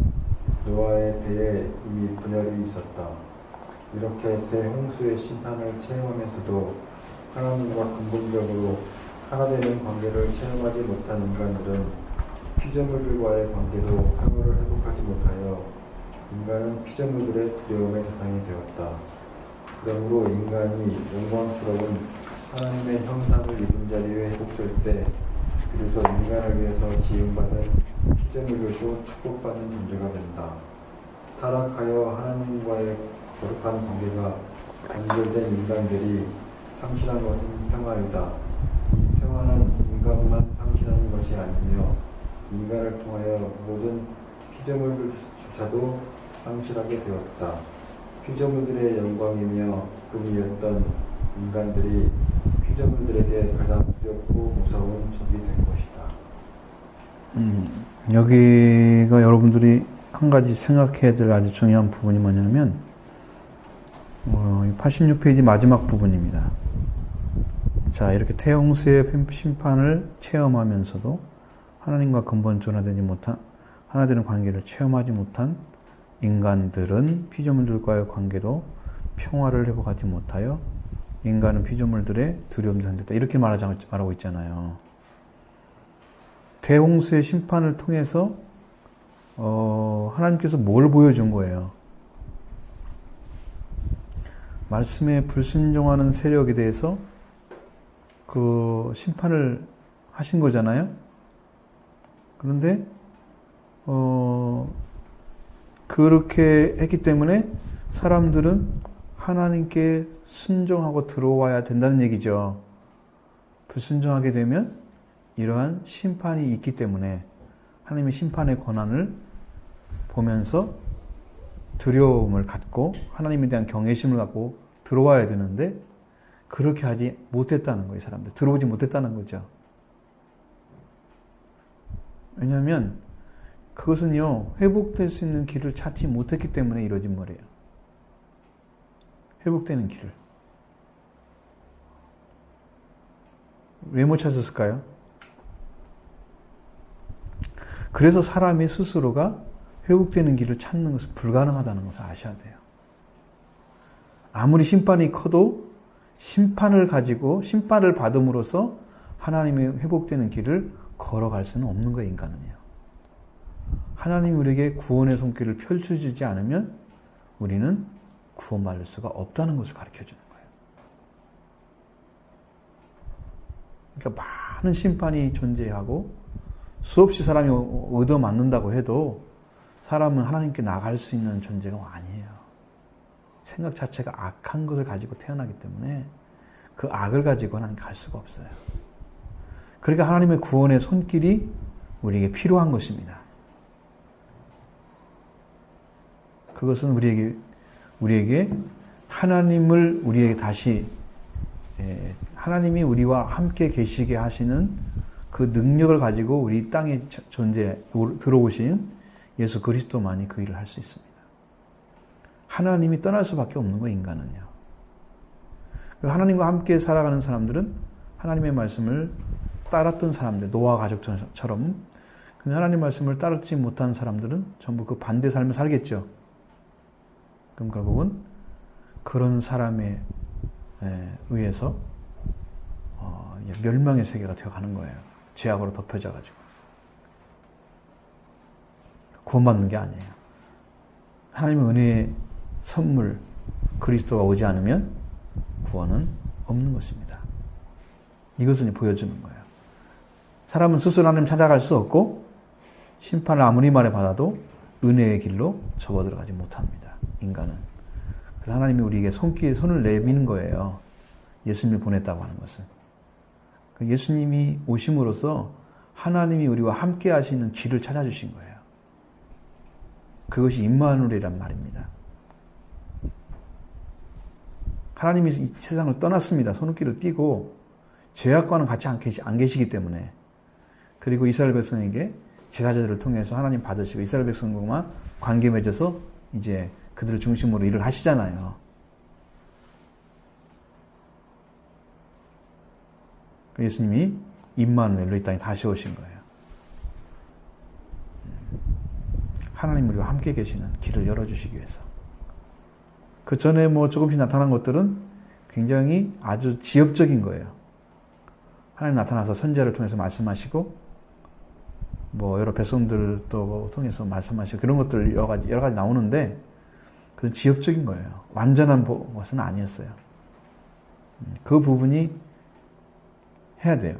노아의 배에 이미 분열이 있었다. 이렇게 대홍수의 심판을 체험하면서도 하나님과 근본적으로 하나 되는 관계를 체험하지 못한 인간들은 피조물들과의 관계도 평화를 회복하지 못하여 인간은 피조물들의 두려움의 대상이 되었다. 그러므로 인간이 영광스러운 하나님의 형상을 입은 자리에 회복될 때 그래서 인간을 위해서 지음받은 피조물들도 축복받는 존재가 된다. 타락하여 하나님과의 거룩한 관계가 단절된 인간들이 상실한 것은 평화이다. 이 평화는 인간만 상실하는 것이 아니며 인간을 통하여 모든 피조물들조차도 상실하게 되었다. 피조물들의 영광이며 금이었던 인간들이 피조물들에게 가장 두렵고 무서운 적이 된 것이다. 여기가 여러분들이 한 가지 생각해야 될 아주 중요한 부분이 뭐냐면 86페이지 마지막 부분입니다. 자, 이렇게 태홍수의 심판을 체험하면서도 하나님과 근본적으로 하나 되는 관계를 체험하지 못한 인간들은 피조물들과의 관계도 평화를 회복하지 못하여 인간은 피조물들의 두려움이 상됐다. 이렇게 말하고 있잖아요. 대홍수의 심판을 통해서 하나님께서 뭘 보여준 거예요? 말씀에 불순종하는 세력에 대해서 그 심판을 하신 거잖아요. 그런데 그렇게 했기 때문에 사람들은 하나님께 순종하고 들어와야 된다는 얘기죠. 불순종하게 되면 이러한 심판이 있기 때문에 하나님의 심판의 권한을 보면서 두려움을 갖고 하나님에 대한 경외심을 갖고 들어와야 되는데 그렇게 하지 못했다는 거예요. 사람들 들어오지 못했다는 거죠. 왜냐하면 그것은요 회복될 수 있는 길을 찾지 못했기 때문에 이루어진 거래요. 회복되는 길을 왜 못 찾았을까요? 그래서 사람이 스스로가 회복되는 길을 찾는 것은 불가능하다는 것을 아셔야 돼요. 아무리 심판이 커도 심판을 가지고 심판을 받음으로써 하나님의 회복되는 길을 걸어갈 수는 없는 거예요. 인간은요. 하나님이 우리에게 구원의 손길을 펼쳐주지 않으면 우리는 구원받을 수가 없다는 것을 가르쳐주는 거예요. 그러니까 많은 심판이 존재하고 수없이 사람이 얻어맞는다고 해도 사람은 하나님께 나갈 수 있는 존재가 아니에요. 생각 자체가 악한 것을 가지고 태어나기 때문에 그 악을 가지고 하나님 갈 수가 없어요. 그러니까 하나님의 구원의 손길이 우리에게 필요한 것입니다. 그것은 우리에게 하나님을 우리에게 다시 하나님이 우리와 함께 계시게 하시는 그 능력을 가지고 우리 땅에 들어오신 예수 그리스도만이 그 일을 할 수 있습니다. 하나님이 떠날 수밖에 없는 거예요, 인간은요. 하나님과 함께 살아가는 사람들은 하나님의 말씀을 따랐던 사람들, 노아 가족처럼. 근데 하나님 말씀을 따르지 못한 사람들은 전부 그 반대 삶을 살겠죠. 그럼 결국은 그런 사람에 의해서 멸망의 세계가 되어가는 거예요. 죄악으로 덮여져가지고. 구원받는 게 아니에요. 하나님의 은혜의 선물 그리스도가 오지 않으면 구원은 없는 것입니다. 이것을 보여주는 거예요. 사람은 스스로 하나님 찾아갈 수 없고 심판을 아무리 말해 받아도 은혜의 길로 접어들어가지 못합니다. 인간은. 그래서 하나님이 우리에게 손을 내미는 거예요. 예수님을 보냈다고 하는 것은. 예수님이 오심으로써 하나님이 우리와 함께 하시는 길을 찾아주신 거예요. 그것이 임마누엘이란 말입니다. 하나님이 이 세상을 떠났습니다. 손길을 띄고 죄악과는 같이 안 계시기 때문에. 그리고 이스라엘 백성에게 제사자들을 통해서 하나님 받으시고 이스라엘 백성과 관계 맺어서 이제 그들을 중심으로 일을 하시잖아요. 예수님이 임마누엘로 이 땅에 다시 오신 거예요. 하나님 우리와 함께 계시는 길을 열어주시기 위해서. 그 전에 조금씩 나타난 것들은 굉장히 아주 지엽적인 거예요. 하나님 나타나서 선지자를 통해서 말씀하시고, 여러 백성들도 통해서 말씀하시고, 그런 것들 여러 가지 나오는데, 그건 지엽적인 거예요. 완전한 것은 아니었어요. 그 부분이 해야 돼요.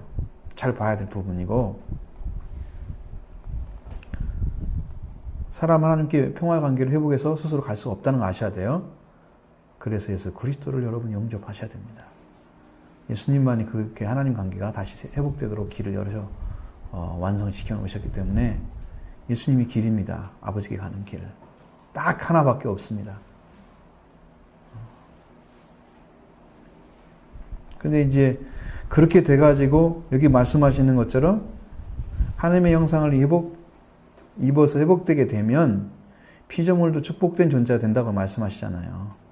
잘 봐야 될 부분이고, 사람 하나님께 평화의 관계를 회복해서 스스로 갈 수 없다는 거 아셔야 돼요. 그래서 예수 그리스도를 여러분이 영접하셔야 됩니다. 예수님만이 그렇게 하나님 관계가 다시 회복되도록 길을 열어서 완성시켜 놓으셨기 때문에 예수님이 길입니다. 아버지께 가는 길. 딱 하나밖에 없습니다. 근데 이제 그렇게 돼가지고 여기 말씀하시는 것처럼 하나님의 형상을 입어서 회복되게 되면 피조물도 축복된 존재가 된다고 말씀하시잖아요.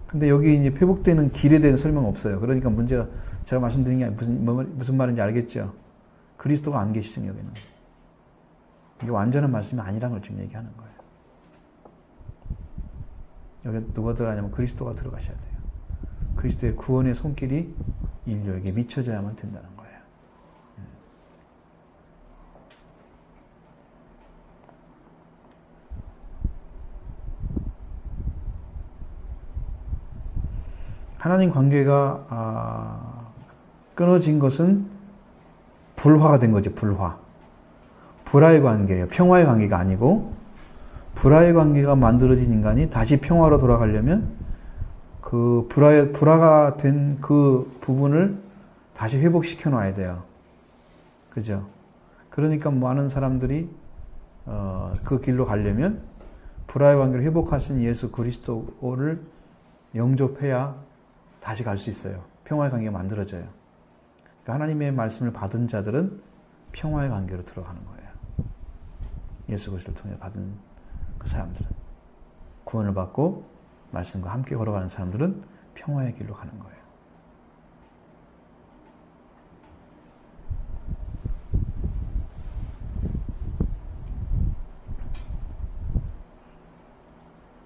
근데 여기 이제 회복되는 길에 대한 설명 없어요. 그러니까 문제가 제가 말씀드린 게 무슨 말인지 알겠죠? 그리스도가 안 계시죠, 여기는. 이게 완전한 말씀이 아니라는 걸 지금 얘기하는 거예요. 여기 누가 들어가냐면 그리스도가 들어가셔야 돼요. 그리스도의 구원의 손길이 인류에게 미쳐져야만 된다는 거예요. 하나님 관계가 끊어진 것은 불화가 된 거죠. 불화의 관계예요. 평화의 관계가 아니고 불화의 관계가 만들어진 인간이 다시 평화로 돌아가려면 그 불화가 된 그 부분을 다시 회복시켜 놔야 돼요. 그죠? 그러니까 많은 사람들이 그 길로 가려면 불화의 관계를 회복하신 예수 그리스도를 영접해야 다시 갈 수 있어요. 평화의 관계가 만들어져요. 그러니까 하나님의 말씀을 받은 자들은 평화의 관계로 들어가는 거예요. 예수 그리스도를 통해 받은 그 사람들은. 구원을 받고 말씀과 함께 걸어가는 사람들은 평화의 길로 가는 거예요.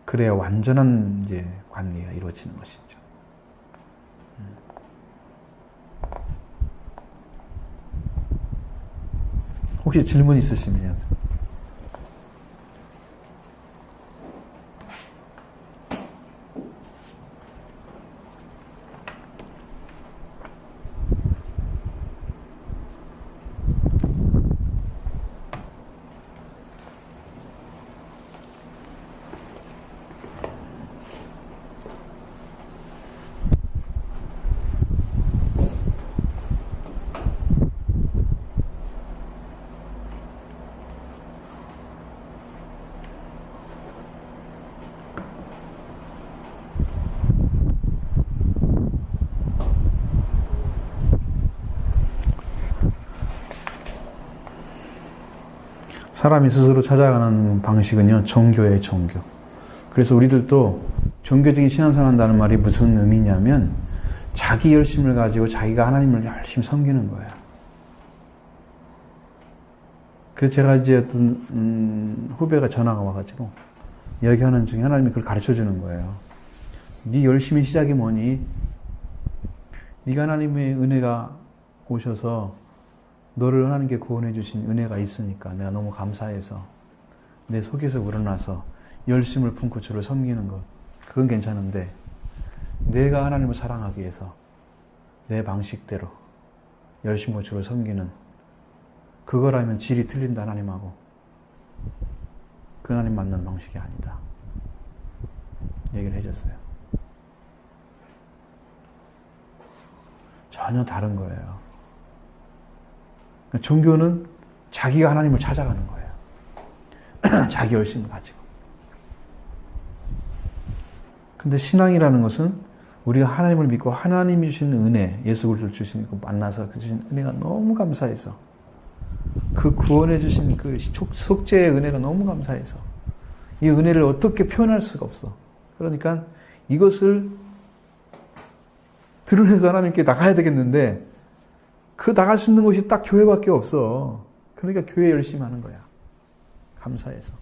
그래야 완전한 이제 관계가 이루어지는 것이죠. 혹시 질문 있으시면 사람이 스스로 찾아가는 방식은요, 종교예요, 종교. 그래서 우리들도 종교적인 신앙생활한다는 말이 무슨 의미냐면 자기 열심을 가지고 자기가 하나님을 열심히 섬기는 거예요. 그래서 제가 이제 어떤 후배가 전화가 와가지고 이야기하는 중에 하나님이 그걸 가르쳐 주는 거예요. 네 열심히 시작이 뭐니? 네가 하나님의 은혜가 오셔서 너를 하나님께 구원해 주신 은혜가 있으니까 내가 너무 감사해서 내 속에서 우러나서 열심을 품고 주를 섬기는 것, 그건 괜찮은데 내가 하나님을 사랑하기 위해서 내 방식대로 열심으로 주를 섬기는 그거라면 질이 틀린다 하나님하고 그 하나님 맞는 방식이 아니다 얘기를 해줬어요. 전혀 다른 거예요. 종교는 자기가 하나님을 찾아가는 거예요. 자기 열심을 가지고. 근데 신앙이라는 것은 우리가 하나님을 믿고 하나님이 주신 은혜, 예수 그리스도를 주신 그 만나서 그 주신 은혜가 너무 감사해서 그 구원해 주신 그 속죄의 은혜가 너무 감사해서 이 은혜를 어떻게 표현할 수가 없어. 그러니까 이것을 드러내서 하나님께 나가야 되겠는데 그 나갈 수 있는 곳이 딱 교회밖에 없어. 그러니까 교회 열심히 하는 거야. 감사해서.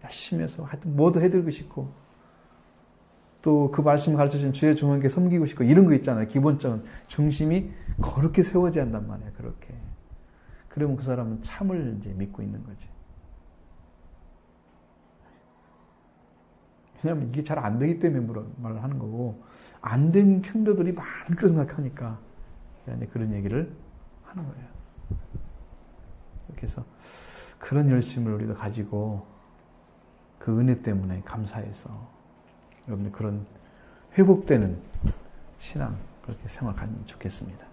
열심히 해서 하여튼 뭐도 해드리고 싶고 또 그 말씀 가르쳐주신 주의 종에게 섬기고 싶고 이런 거 있잖아요. 기본적인 중심이 그렇게 세워져야 한단 말이야. 그렇게. 그러면 그 사람은 참을 이제 믿고 있는 거지. 왜냐하면 이게 잘 안 되기 때문에 말을 하는 거고 안 된 성도들이 많을 거라 생각하니까 그런 얘기를 하는 거예요. 그래서 그런 열심을 우리가 가지고 그 은혜 때문에 감사해서 여러분들 그런 회복되는 신앙 그렇게 생활하면 좋겠습니다.